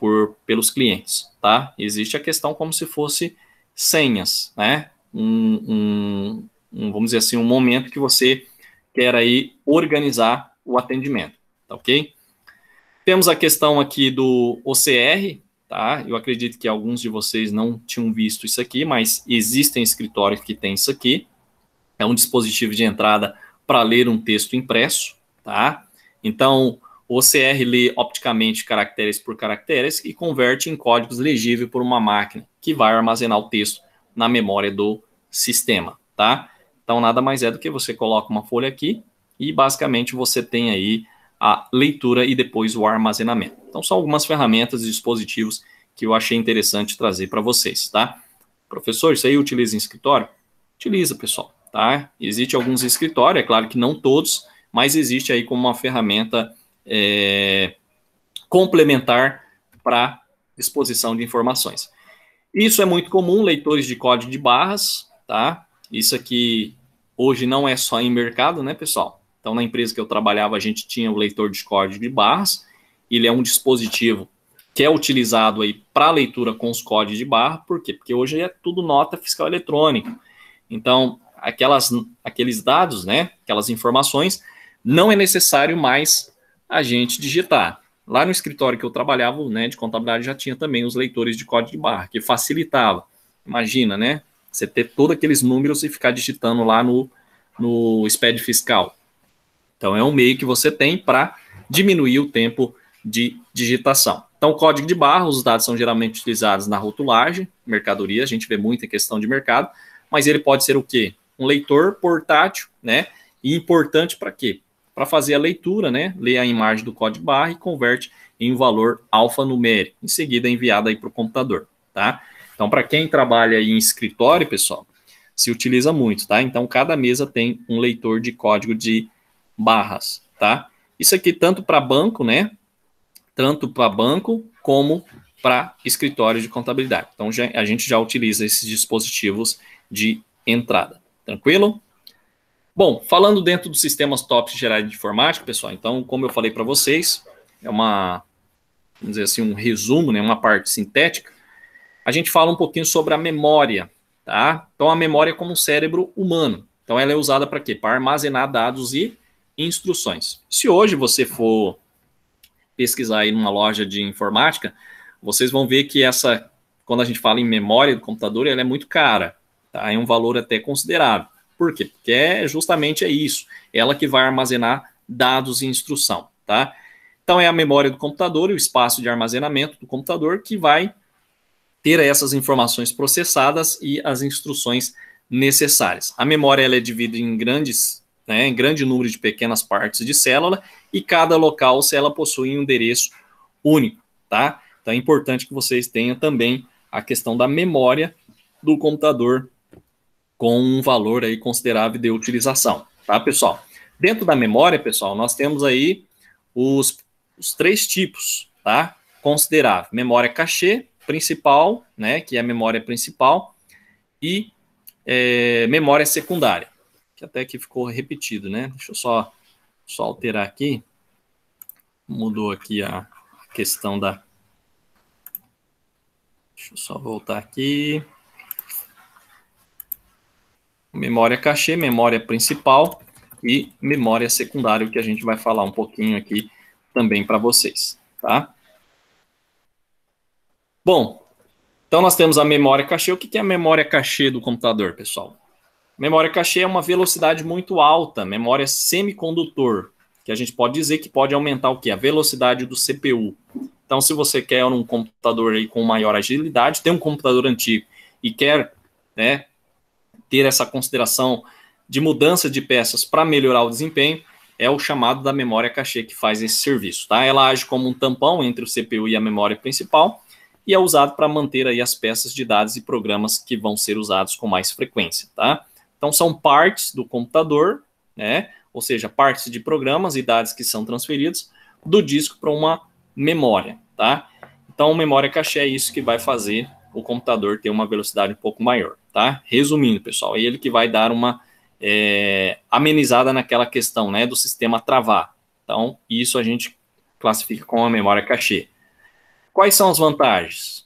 pelos clientes, tá? Existe a questão como se fosse senhas, né? Vamos dizer assim, um momento que você quer aí organizar o atendimento, tá ok? Temos a questão aqui do OCR, tá? Eu acredito que alguns de vocês não tinham visto isso aqui, mas existem escritórios que têm isso aqui. É um dispositivo de entrada para ler um texto impresso, tá? Então, o OCR lê opticamente caracteres por caracteres e converte em códigos legíveis por uma máquina que vai armazenar o texto na memória do sistema, tá? Então, nada mais é do que você coloca uma folha aqui e, basicamente, você tem aí a leitura e depois o armazenamento. Então, são algumas ferramentas e dispositivos que eu achei interessante trazer para vocês, tá? Professor, isso aí utiliza em escritório? Utiliza, pessoal, tá? Existe alguns escritórios, é claro que não todos, mas existe aí como uma ferramenta complementar para disposição de informações. Isso é muito comum, leitores de código de barras, tá? Isso aqui hoje não é só em mercado, né, pessoal? Então, na empresa que eu trabalhava, a gente tinha o leitor de código de barras. Ele é um dispositivo que é utilizado aí para leitura com os códigos de barra. Por quê? Porque hoje é tudo nota fiscal eletrônica. Então, aqueles dados, né, aquelas informações, não é necessário mais a gente digitar. Lá no escritório que eu trabalhava, né, de contabilidade, já tinha também os leitores de código de barra, que facilitava. Imagina, né, você ter todos aqueles números e ficar digitando lá no SPED fiscal. Então, é um meio que você tem para diminuir o tempo de digitação. Então, o código de barra, os dados são geralmente utilizados na rotulagem, mercadoria, a gente vê muito em questão de mercado, mas ele pode ser o quê? Um leitor portátil, né? E importante para quê? Para fazer a leitura, né? Lê a imagem do código de barra e converte em um valor alfanumérico. Em seguida, é enviado aí para o computador, tá? Então, para quem trabalha aí em escritório, pessoal, se utiliza muito, tá? Então, cada mesa tem um leitor de código de barras, tá? Isso aqui tanto para banco, né? Tanto para banco como para escritório de contabilidade. Então, a gente já utiliza esses dispositivos de entrada. Tranquilo? Bom, falando dentro dos sistemas TOPS gerais de informática, pessoal, então, como eu falei para vocês, é vamos dizer assim, um resumo, né, uma parte sintética. A gente fala um pouquinho sobre a memória, tá? Então, a memória é como um cérebro humano. Então, ela é usada para quê? Para armazenar dados e instruções. Se hoje você for pesquisar aí numa loja de informática, vocês vão ver que essa, quando a gente fala em memória do computador, ela é muito cara, tá? É um valor até considerável. Por quê? Porque justamente é isso. Ela que vai armazenar dados e instrução, tá? Então, é a memória do computador e o espaço de armazenamento do computador que vai ter essas informações processadas e as instruções necessárias. A memória ela é dividida em em grande número de pequenas partes de célula e cada local ela possui um endereço único, tá? Então é importante que vocês tenham também a questão da memória do computador com um valor aí considerável de utilização, tá, pessoal? Dentro da memória, pessoal, nós temos aí os 3 tipos, tá? Considerável. Memória cachê principal, né, que é a memória principal, e memória secundária, que até que ficou repetido, né? Deixa eu só alterar aqui. Mudou aqui a questão da... Deixa eu só voltar aqui. Memória cachê, memória principal e memória secundária, o que a gente vai falar um pouquinho aqui também para vocês, tá? Bom, então nós temos a memória cachê. O que é a memória cachê do computador, pessoal? Memória cachê é uma velocidade muito alta, memória semicondutor, que a gente pode dizer que pode aumentar o quê? A velocidade do CPU. Então, se você quer um computador aí com maior agilidade, tem um computador antigo e quer, né, ter essa consideração de mudança de peças para melhorar o desempenho, é o chamado da memória cachê que faz esse serviço, tá? Ela age como um tampão entre o CPU e a memória principal e é usado para manter aí as peças de dados e programas que vão ser usados com mais frequência, tá? Então, são partes do computador, né? Ou seja, partes de programas e dados que são transferidos do disco para uma memória, tá? Então, memória cachê é isso que vai fazer o computador ter uma velocidade um pouco maior, tá? Resumindo, pessoal, é ele que vai dar uma amenizada naquela questão, né, do sistema travar. Então, isso a gente classifica como a memória cachê. Quais são as vantagens?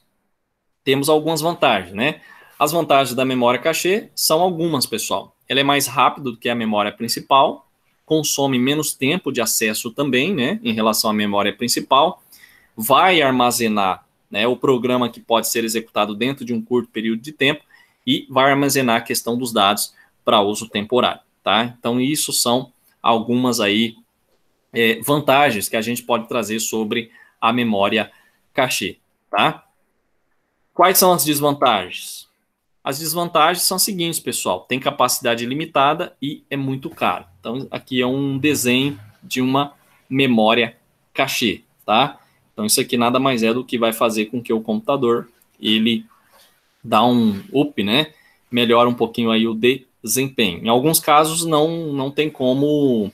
Temos algumas vantagens, né? As vantagens da memória cachê são algumas, pessoal. Ela é mais rápida do que a memória principal, consome menos tempo de acesso também, né, em relação à memória principal, vai armazenar, né, o programa que pode ser executado dentro de um curto período de tempo e vai armazenar a questão dos dados para uso temporário, tá? Então, isso são algumas aí vantagens que a gente pode trazer sobre a memória cachê, tá? Quais são as desvantagens? As desvantagens são as seguintes, pessoal. Tem capacidade limitada e é muito caro. Então, aqui é um desenho de uma memória cachê, tá? Então, isso aqui nada mais é do que vai fazer com que o computador, ele dá um up, né? Melhora um pouquinho aí o desempenho. Em alguns casos, não tem como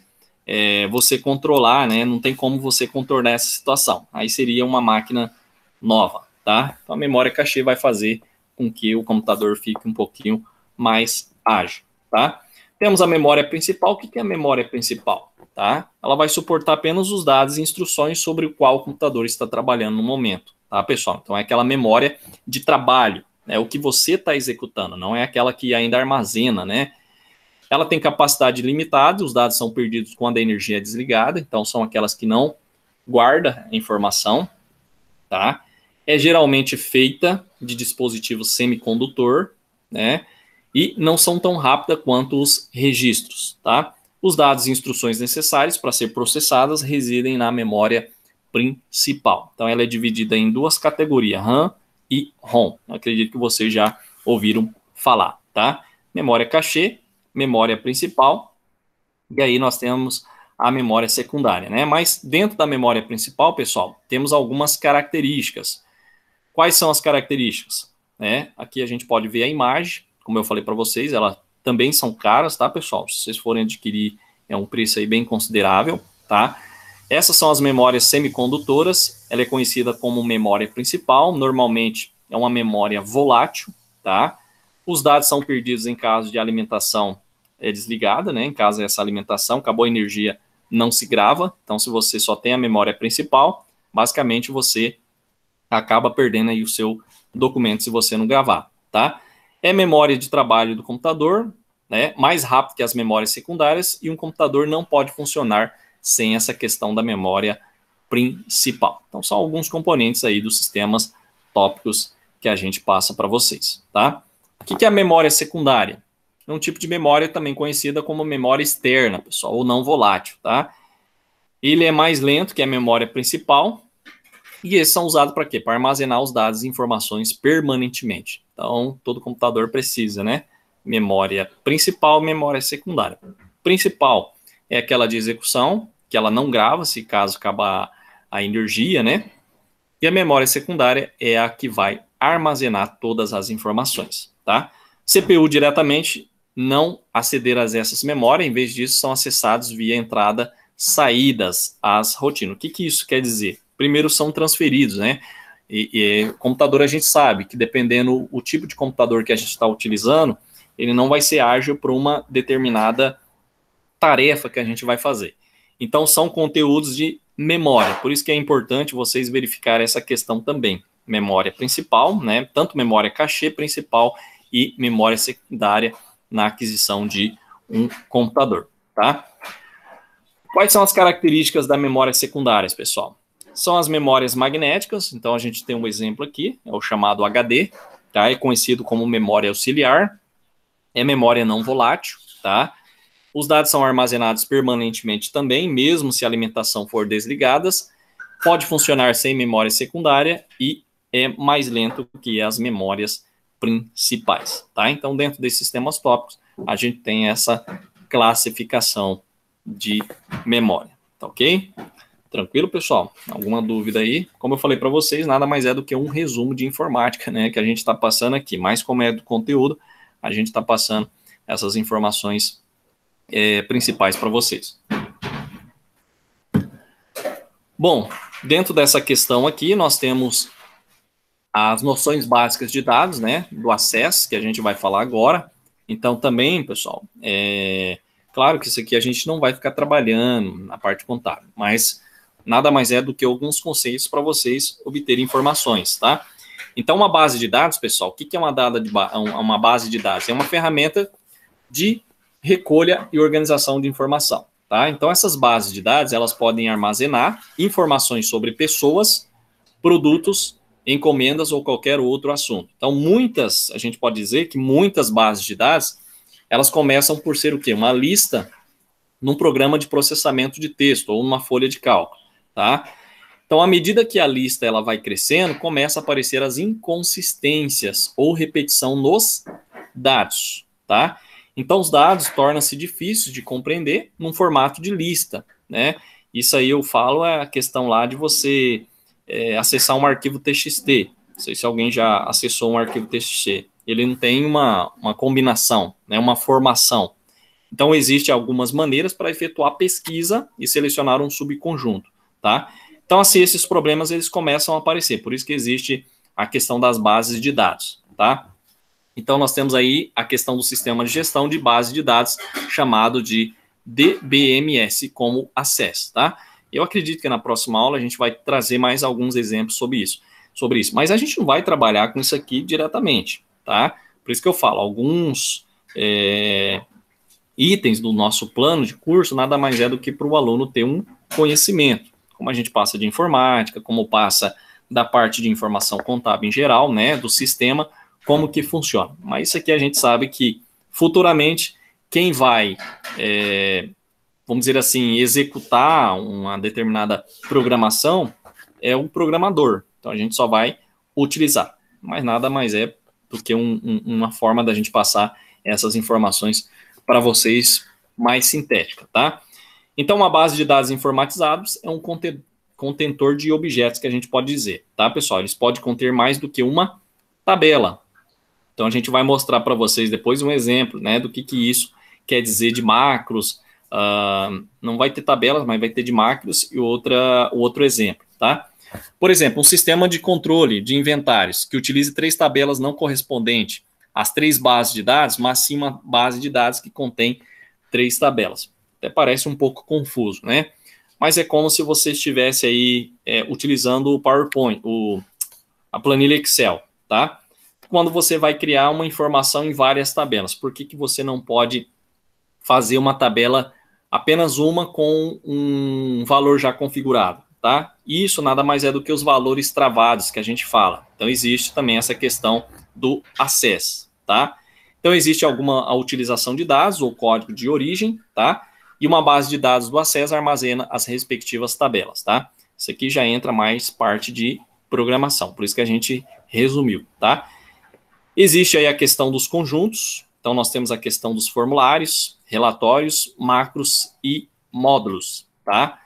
você controlar, né? Não tem como você contornar essa situação. Aí seria uma máquina nova, tá? Então, a memória cachê vai fazer com que o computador fique um pouquinho mais ágil, tá? Temos a memória principal. O que é a memória principal? Tá? Ela vai suportar apenas os dados e instruções sobre o qual o computador está trabalhando no momento, tá, pessoal? Então, é aquela memória de trabalho, né? O que você está executando, não é aquela que ainda armazena, né? Ela tem capacidade limitada, os dados são perdidos quando a energia é desligada, então são aquelas que não guardam a informação, tá? É geralmente feita de dispositivo semicondutor, né? E não são tão rápidas quanto os registros, tá? Os dados e instruções necessários para ser processadas residem na memória principal. Então, ela é dividida em 2 categorias, RAM e ROM. Eu acredito que vocês já ouviram falar, tá? Memória cachê, memória principal, e aí nós temos a memória secundária, né? Mas dentro da memória principal, pessoal, temos algumas características. Quais são as características? Aqui a gente pode ver a imagem, como eu falei para vocês, elas também são caras, tá, pessoal? Se vocês forem adquirir, é um preço aí bem considerável, tá? Essas são as memórias semicondutoras, ela é conhecida como memória principal, normalmente é uma memória volátil, tá? Os dados são perdidos em caso de alimentação desligada, né? Em caso dessa alimentação, acabou a energia, não se grava. Então, se você só tem a memória principal, basicamente você acaba perdendo aí o seu documento se você não gravar, tá? É memória de trabalho do computador, né, mais rápido que as memórias secundárias, e um computador não pode funcionar sem essa questão da memória principal. Então, são alguns componentes aí dos sistemas tópicos que a gente passa para vocês, tá? O que é a memória secundária? É um tipo de memória também conhecida como memória externa, pessoal, ou não volátil, tá? Ele é mais lento que a memória principal, e esses são usados para quê? Para armazenar os dados e informações permanentemente. Então, todo computador precisa, né? Memória principal, memória secundária. Principal é aquela de execução, que ela não grava se caso acabar a energia, né? E a memória secundária é a que vai armazenar todas as informações, tá? CPU diretamente não aceder a essas memórias, em vez disso são acessados via entrada, saídas, as rotinas. O que isso quer dizer? Primeiro são transferidos, né? E computador a gente sabe que dependendo o tipo de computador que a gente está utilizando, ele não vai ser ágil para uma determinada tarefa que a gente vai fazer. Então são conteúdos de memória, por isso que é importante vocês verificarem essa questão também. Memória principal, né? Tanto memória cachê principal e memória secundária na aquisição de um computador, tá? Quais são as características da memória secundária, pessoal? São as memórias magnéticas, então a gente tem um exemplo aqui, é o chamado HD, tá? É conhecido como memória auxiliar, é memória não volátil, tá? Os dados são armazenados permanentemente também, mesmo se a alimentação for desligada, pode funcionar sem memória secundária e é mais lento que as memórias principais, tá? Então, dentro desses sistemas tópicos, a gente tem essa classificação de memória, tá ok? Tranquilo, pessoal? Alguma dúvida aí? Como eu falei para vocês, nada mais é do que um resumo de informática, né, que a gente está passando aqui, mas como é do conteúdo, a gente está passando essas informações principais para vocês. Bom, dentro dessa questão aqui, nós temos as noções básicas de dados, né, do acesso, que a gente vai falar agora. Então, também, pessoal, claro que isso aqui a gente não vai ficar trabalhando na parte contábil, mas nada mais é do que alguns conceitos para vocês obterem informações, tá? Então, uma base de dados, pessoal, o que é uma base de dados? É uma ferramenta de recolha e organização de informação, tá? Então, essas bases de dados, elas podem armazenar informações sobre pessoas, produtos, encomendas ou qualquer outro assunto. Então, a gente pode dizer que muitas bases de dados, elas começam por ser o quê? Uma lista num programa de processamento de texto ou numa folha de cálculo, tá? Então, à medida que a lista ela vai crescendo, começa a aparecer as inconsistências ou repetição nos dados, tá? Então, os dados tornam-se difíceis de compreender num formato de lista, né? Isso aí eu falo é a questão lá de você acessar um arquivo TXT. Não sei se alguém já acessou um arquivo TXT. Ele não tem uma combinação, né? Uma formação. Então, existem algumas maneiras para efetuar pesquisa e selecionar um subconjunto, tá? Então, assim, esses problemas, eles começam a aparecer. Por isso que existe a questão das bases de dados, tá? Então, nós temos aí a questão do sistema de gestão de base de dados, chamado de DBMS, como acesso, tá? Eu acredito que na próxima aula a gente vai trazer mais alguns exemplos sobre isso. Mas a gente não vai trabalhar com isso aqui diretamente, tá? Por isso que eu falo, alguns itens do nosso plano de curso nada mais é do que para o aluno ter um conhecimento, como a gente passa de informática, como passa da parte de informação contábil em geral, né, do sistema, como que funciona. Mas isso aqui a gente sabe que futuramente quem vai, vamos dizer assim, executar uma determinada programação é o programador. Então a gente só vai utilizar, mas nada mais é do que uma forma da gente passar essas informações para vocês mais sintética, tá? Então, uma base de dados informatizados é um contentor de objetos que a gente pode dizer, tá, pessoal? Eles podem conter mais do que uma tabela. Então, a gente vai mostrar para vocês depois um exemplo, né, do que isso quer dizer de macros. Não vai ter tabelas, mas vai ter de macros e outro exemplo, tá? Por exemplo, um sistema de controle de inventários que utilize 3 tabelas não correspondentes às 3 bases de dados, mas sim uma base de dados que contém 3 tabelas. Até parece um pouco confuso, né? Mas é como se você estivesse aí utilizando o PowerPoint, a planilha Excel, tá? quando você vai criar uma informação em várias tabelas. Por que você não pode fazer uma tabela, apenas uma com um valor já configurado, tá? Isso nada mais é do que os valores travados que a gente fala. Então, existe também essa questão do acesso, tá? Então, existe a utilização de dados ou código de origem, tá? E uma base de dados do acesso armazena as respectivas tabelas, tá? Isso aqui já entra mais parte de programação, por isso que a gente resumiu, tá? Existe aí a questão dos conjuntos, então nós temos a questão dos formulários, relatórios, macros e módulos, tá?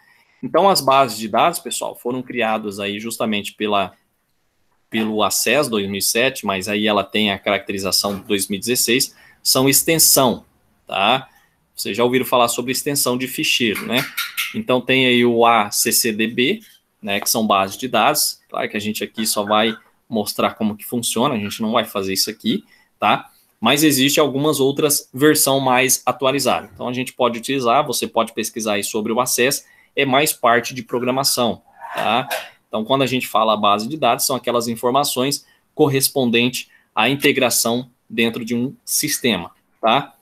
Então as bases de dados, pessoal, foram criadas aí justamente pelo Access 2007, mas aí ela tem a caracterização de 2016, são extensão, tá? Vocês já ouviram falar sobre extensão de ficheiro, né? Então tem aí o ACCDB, né, que são bases de dados. Claro que a gente aqui só vai mostrar como que funciona, a gente não vai fazer isso aqui, tá? Mas existe algumas outras versões mais atualizadas. Então a gente pode utilizar, você pode pesquisar aí sobre o Access, é mais parte de programação, tá? Então quando a gente fala base de dados, são aquelas informações correspondentes à integração dentro de um sistema, tá?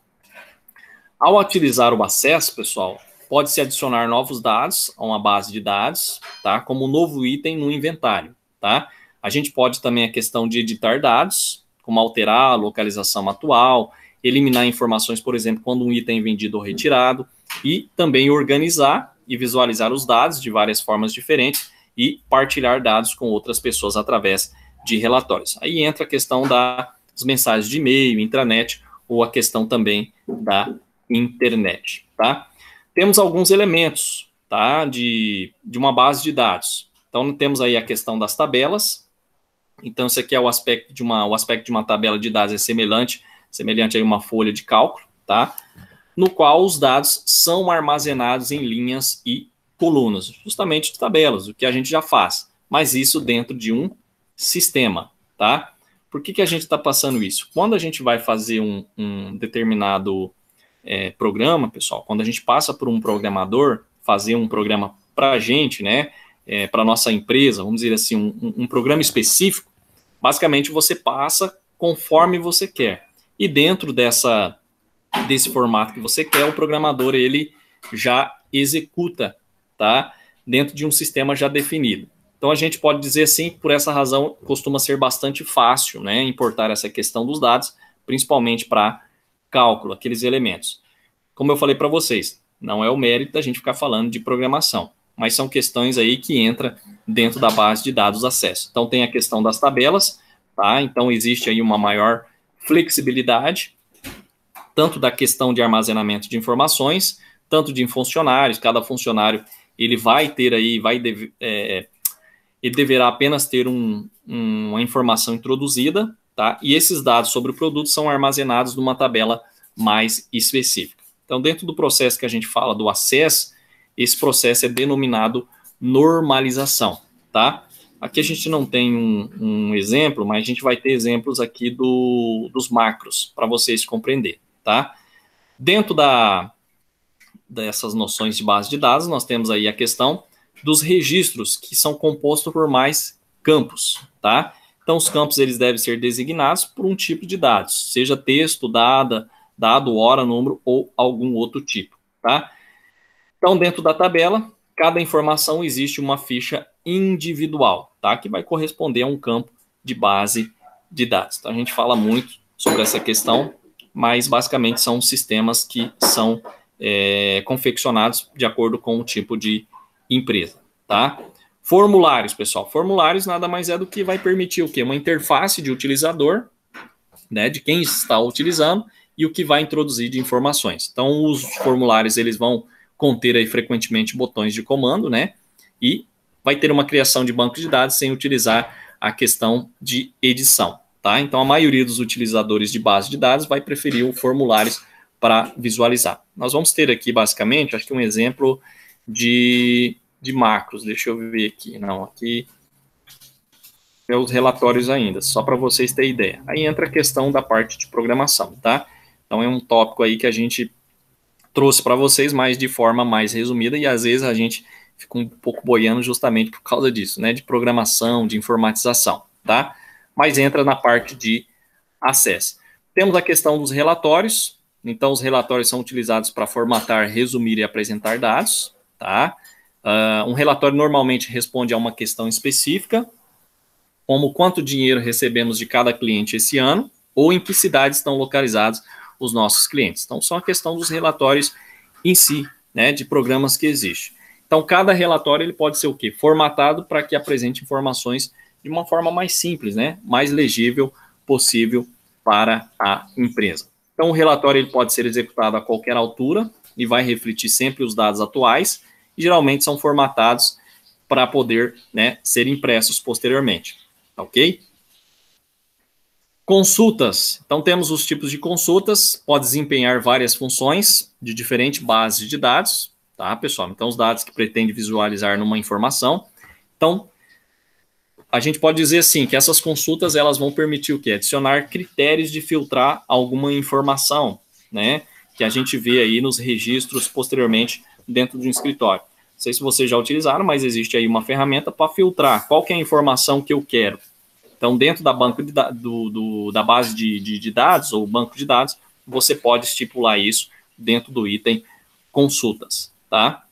Ao utilizar o Access, pessoal, pode-se adicionar novos dados a uma base de dados, tá? Como um novo item no inventário, tá? A gente pode também a questão de editar dados, como alterar a localização atual, eliminar informações, por exemplo, quando um item é vendido ou retirado, e também organizar e visualizar os dados de várias formas diferentes e partilhar dados com outras pessoas através de relatórios. Aí entra a questão das mensagens de e-mail, intranet, ou a questão também da internet, tá? Temos alguns elementos, tá, de uma base de dados. Então, temos aí a questão das tabelas. Então, esse aqui é o aspecto de uma tabela de dados, é semelhante a uma folha de cálculo, tá? No qual os dados são armazenados em linhas e colunas, justamente de tabelas, o que a gente já faz, mas isso dentro de um sistema, tá? Por que a gente está passando isso? Quando a gente vai fazer um determinado programa, pessoal, quando a gente passa por um programador, fazer um programa para a gente, né, para a nossa empresa, vamos dizer assim, um programa específico, basicamente você passa conforme você quer. E dentro desse formato que você quer, o programador, ele já executa, tá, dentro de um sistema já definido. Então, a gente pode dizer assim, por essa razão, costuma ser bastante fácil, né, importar essa questão dos dados, principalmente para cálculo, aqueles elementos. Como eu falei para vocês, não é o mérito da gente ficar falando de programação, mas são questões aí que entram dentro da base de dados acesso. Então, tem a questão das tabelas, tá? Então, existe aí uma maior flexibilidade, tanto da questão de armazenamento de informações, tanto de funcionários, cada funcionário, ele vai ter aí, ele deverá apenas ter uma informação introduzida, tá? E esses dados sobre o produto são armazenados numa tabela mais específica. Então, dentro do processo que a gente fala do acesso, esse processo é denominado normalização, tá? Aqui a gente não tem um exemplo, mas a gente vai ter exemplos aqui dos macros, para vocês compreenderem, tá? Dentro dessas noções de base de dados, nós temos aí a questão dos registros, que são compostos por mais campos, tá? Então, os campos, eles devem ser designados por um tipo de dados, seja texto, dado, hora, número ou algum outro tipo, tá? Então, dentro da tabela, cada informação existe uma ficha individual, tá? Que vai corresponder a um campo de base de dados. Então, a gente fala muito sobre essa questão, mas basicamente são sistemas que são confeccionados de acordo com o tipo de empresa, tá? Formulários, pessoal. Formulários nada mais é do que vai permitir o quê? Uma interface de utilizador, né, de quem está utilizando e o que vai introduzir de informações. Então, os formulários, eles vão conter aí frequentemente botões de comando, né, e vai ter uma criação de banco de dados sem utilizar a questão de edição, tá? Então, a maioria dos utilizadores de base de dados vai preferir o formulários para visualizar. Nós vamos ter aqui, basicamente, acho que um exemplo de macros. Deixa eu ver aqui. Não, aqui é os relatórios ainda, só para vocês terem ideia. Aí entra a questão da parte de programação, tá? Então, é um tópico aí que a gente trouxe para vocês, mas de forma mais resumida, e às vezes a gente fica um pouco boiando justamente por causa disso, né? De programação, de informatização, tá? Mas entra na parte de Access. Temos a questão dos relatórios. Então, os relatórios são utilizados para formatar, resumir e apresentar dados, tá? Um relatório normalmente responde a uma questão específica, como quanto dinheiro recebemos de cada cliente esse ano, ou em que cidades estão localizados os nossos clientes. Então, são a questão dos relatórios em si, né, de programas que existem. Então, cada relatório ele pode ser o quê? Formatado para que apresente informações de uma forma mais simples, né, mais legível possível para a empresa. Então, o relatório ele pode ser executado a qualquer altura e vai refletir sempre os dados atuais e geralmente são formatados para poder, né, ser impressos posteriormente, ok? Consultas. Então, temos os tipos de consultas, pode desempenhar várias funções de diferentes bases de dados, tá, pessoal? Então, os dados que pretende visualizar numa informação. Então, a gente pode dizer assim, que essas consultas, elas vão permitir o quê? Adicionar critérios de filtrar alguma informação, né? Que a gente vê aí nos registros posteriormente dentro de um escritório. Não sei se vocês já utilizaram, mas existe aí uma ferramenta para filtrar qual que é a informação que eu quero. Então, dentro da, da base de dados, ou banco de dados, você pode estipular isso dentro do item consultas, tá?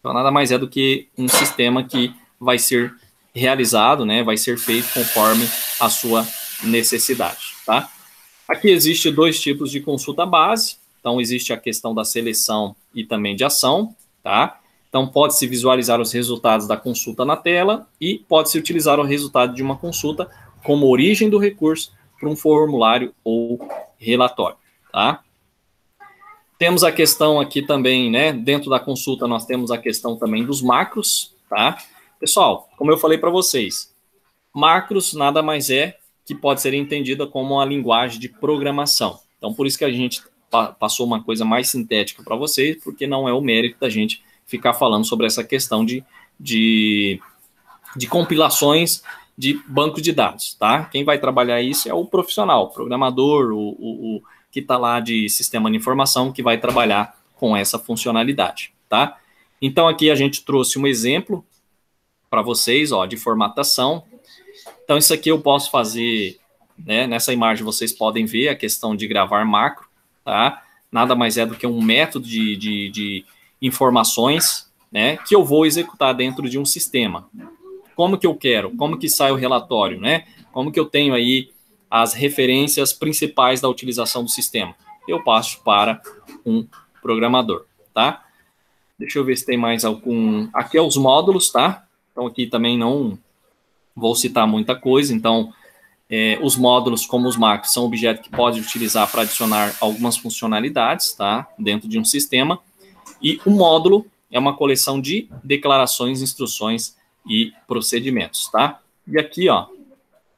Então, nada mais é do que um sistema que vai ser realizado, né, vai ser feito conforme a sua necessidade, tá? Aqui existe dois tipos de consulta base, então existe a questão da seleção e também de ação, tá? Então pode-se visualizar os resultados da consulta na tela e pode-se utilizar o resultado de uma consulta como origem do recurso para um formulário ou relatório, tá? Temos a questão aqui também, né, dentro da consulta nós temos a questão também dos macros, tá? Pessoal, como eu falei para vocês, macros nada mais é que pode ser entendida como uma linguagem de programação. Então, por isso que a gente passou uma coisa mais sintética para vocês, porque não é o mérito da gente ficar falando sobre essa questão de compilações de banco de dados, tá? Quem vai trabalhar isso é o profissional, o programador, o que está lá de sistema de informação, que vai trabalhar com essa funcionalidade, tá? Então, aqui a gente trouxe um exemplo para vocês, ó, de formatação. Então, isso aqui eu posso fazer, né, nessa imagem vocês podem ver a questão de gravar macro, tá? Nada mais é do que um método de informações, né, que eu vou executar dentro de um sistema. Como que eu quero? Como que sai o relatório, né? Como que eu tenho aí as referências principais da utilização do sistema? Eu passo para um programador, tá? Deixa eu ver se tem mais algum... Aqui é os módulos, tá? Então, aqui também não vou citar muita coisa. Então, os módulos, como os macros, são objetos que pode utilizar para adicionar algumas funcionalidades, tá? Dentro de um sistema. E o módulo é uma coleção de declarações, instruções e procedimentos, tá? E aqui, ó,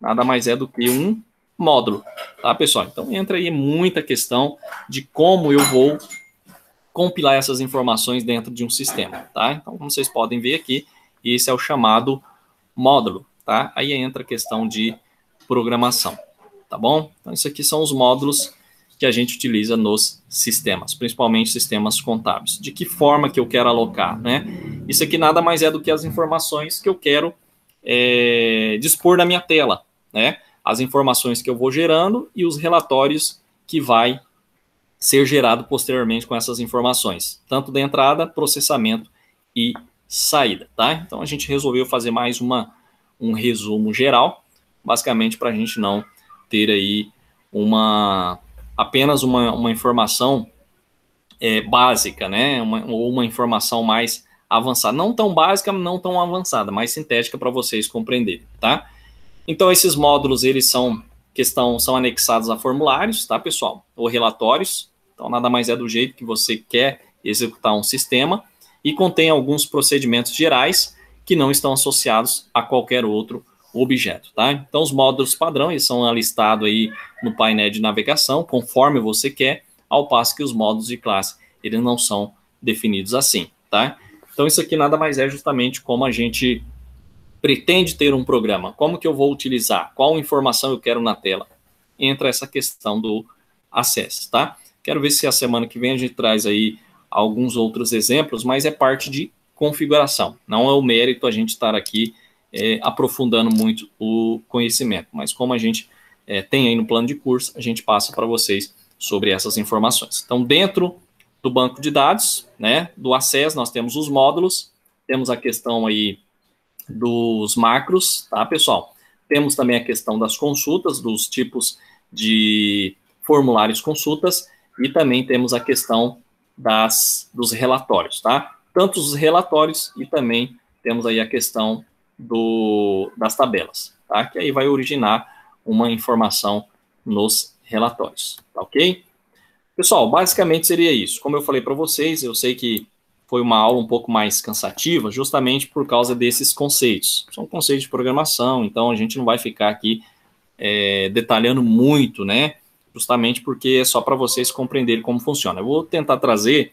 nada mais é do que um módulo, tá, pessoal? Então, entra aí muita questão de como eu vou compilar essas informações dentro de um sistema, tá? Então, como vocês podem ver aqui, esse é o chamado módulo, tá? Aí entra a questão de programação, tá bom? Então, isso aqui são os módulos que a gente utiliza nos sistemas, principalmente sistemas contábeis. De que forma que eu quero alocar, né? Isso aqui nada mais é do que as informações que eu quero dispor na minha tela, né? As informações que eu vou gerando e os relatórios que vai ser gerado posteriormente com essas informações, tanto da entrada, processamento e saída, tá? Então, a gente resolveu fazer mais um resumo geral, basicamente para a gente não ter aí apenas uma informação básica, né? Ou uma informação mais avançada. Não tão básica, não tão avançada, mais sintética para vocês compreenderem, tá? Então, esses módulos, eles são anexados a formulários, tá, pessoal? Ou relatórios. Então, nada mais é do jeito que você quer executar um sistema e contém alguns procedimentos gerais que não estão associados a qualquer outro objeto, tá? Então, os módulos padrão, eles são listados aí no painel de navegação, conforme você quer, ao passo que os módulos de classe, eles não são definidos assim, tá? Então, isso aqui nada mais é justamente como a gente pretende ter um programa. Como que eu vou utilizar? Qual informação eu quero na tela? Entra essa questão do acesso, tá? Quero ver se a semana que vem a gente traz aí alguns outros exemplos, mas é parte de configuração. Não é o mérito a gente estar aqui aprofundando muito o conhecimento, mas como a gente tem aí no plano de curso, a gente passa para vocês sobre essas informações. Então, dentro do banco de dados, né, do Access, nós temos os módulos, temos a questão aí dos macros, tá, pessoal? Temos também a questão das consultas, dos tipos de formulários consultas, e também temos a questão dos relatórios, tá? Tanto os relatórios e também temos aí a questão das tabelas, tá? Que aí vai originar uma informação nos relatórios, tá ok? Pessoal, basicamente seria isso. Como eu falei para vocês, eu sei que foi uma aula um pouco mais cansativa, justamente por causa desses conceitos. São conceitos de programação, então a gente não vai ficar aqui detalhando muito, né? Justamente porque é só para vocês compreenderem como funciona. Eu vou tentar trazer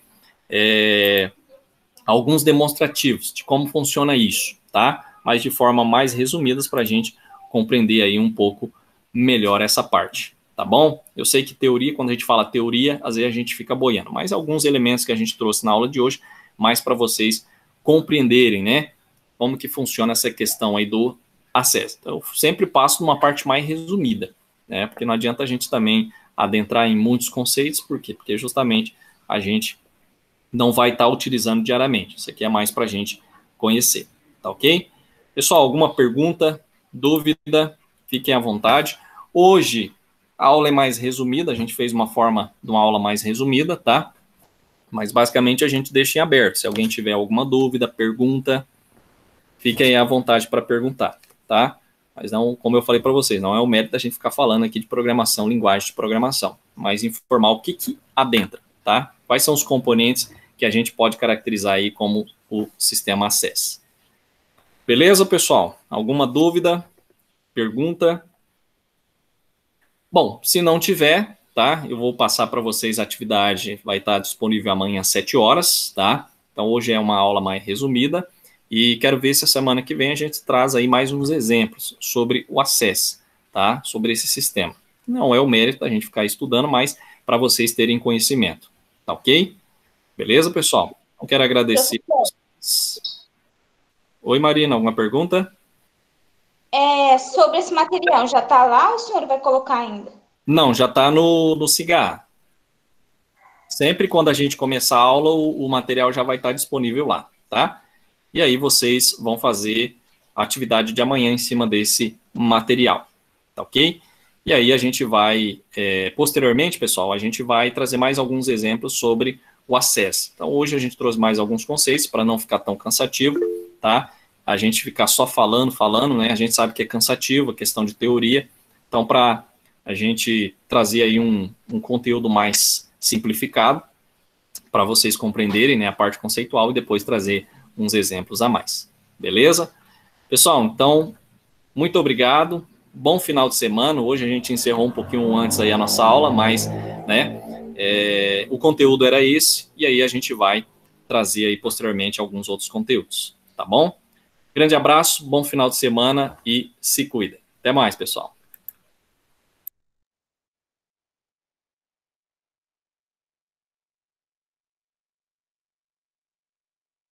alguns demonstrativos de como funciona isso, tá? Mas de forma mais resumida para a gente compreender aí um pouco melhor essa parte, tá bom? Eu sei que teoria, quando a gente fala teoria, às vezes a gente fica boiando, mas alguns elementos que a gente trouxe na aula de hoje, mais para vocês compreenderem, né? Como que funciona essa questão aí do acesso. Então, eu sempre passo numa parte mais resumida, né? Porque não adianta a gente também adentrar em muitos conceitos, por quê? Porque justamente a gente não vai estar utilizando diariamente. Isso aqui é mais para a gente conhecer, tá ok? Pessoal, alguma pergunta, dúvida? Fiquem à vontade. Hoje, a aula é mais resumida, a gente fez uma forma de uma aula mais resumida, tá? Mas, basicamente, a gente deixa em aberto. Se alguém tiver alguma dúvida, pergunta, fiquem aí à vontade para perguntar, tá? Mas não, como eu falei para vocês, não é o mérito da gente ficar falando aqui de programação, linguagem de programação, mas informar o que adentra, tá? Quais são os componentes que a gente pode caracterizar aí como o sistema Access. Beleza, pessoal? Alguma dúvida? Pergunta? Bom, se não tiver, tá? Eu vou passar para vocês a atividade, vai estar disponível amanhã às 7 horas, tá? Então, hoje é uma aula mais resumida e quero ver se a semana que vem a gente traz aí mais uns exemplos sobre o Access, tá? Sobre esse sistema. Não é o mérito da gente ficar estudando, mas para vocês terem conhecimento, tá ok? Beleza, pessoal? Eu quero agradecer. Oi, Marina, alguma pergunta? Sobre esse material, já está lá ou o senhor vai colocar ainda? Não, já está no Cigar. Sempre quando a gente começar a aula, o material já vai estar disponível lá, tá? E aí vocês vão fazer a atividade de amanhã em cima desse material, tá ok? E aí a gente vai, posteriormente, pessoal, a gente vai trazer mais alguns exemplos sobre o Access. Então, hoje a gente trouxe mais alguns conceitos para não ficar tão cansativo, tá? A gente ficar só falando, né? A gente sabe que é cansativo, a questão de teoria. Então, para a gente trazer aí um conteúdo mais simplificado, para vocês compreenderem, né, a parte conceitual e depois trazer uns exemplos a mais. Beleza? Pessoal, então, muito obrigado. Bom final de semana. Hoje a gente encerrou um pouquinho antes aí a nossa aula, mas, né, o conteúdo era esse, e aí a gente vai trazer aí posteriormente alguns outros conteúdos, tá bom? Grande abraço, bom final de semana e se cuida. Até mais, pessoal.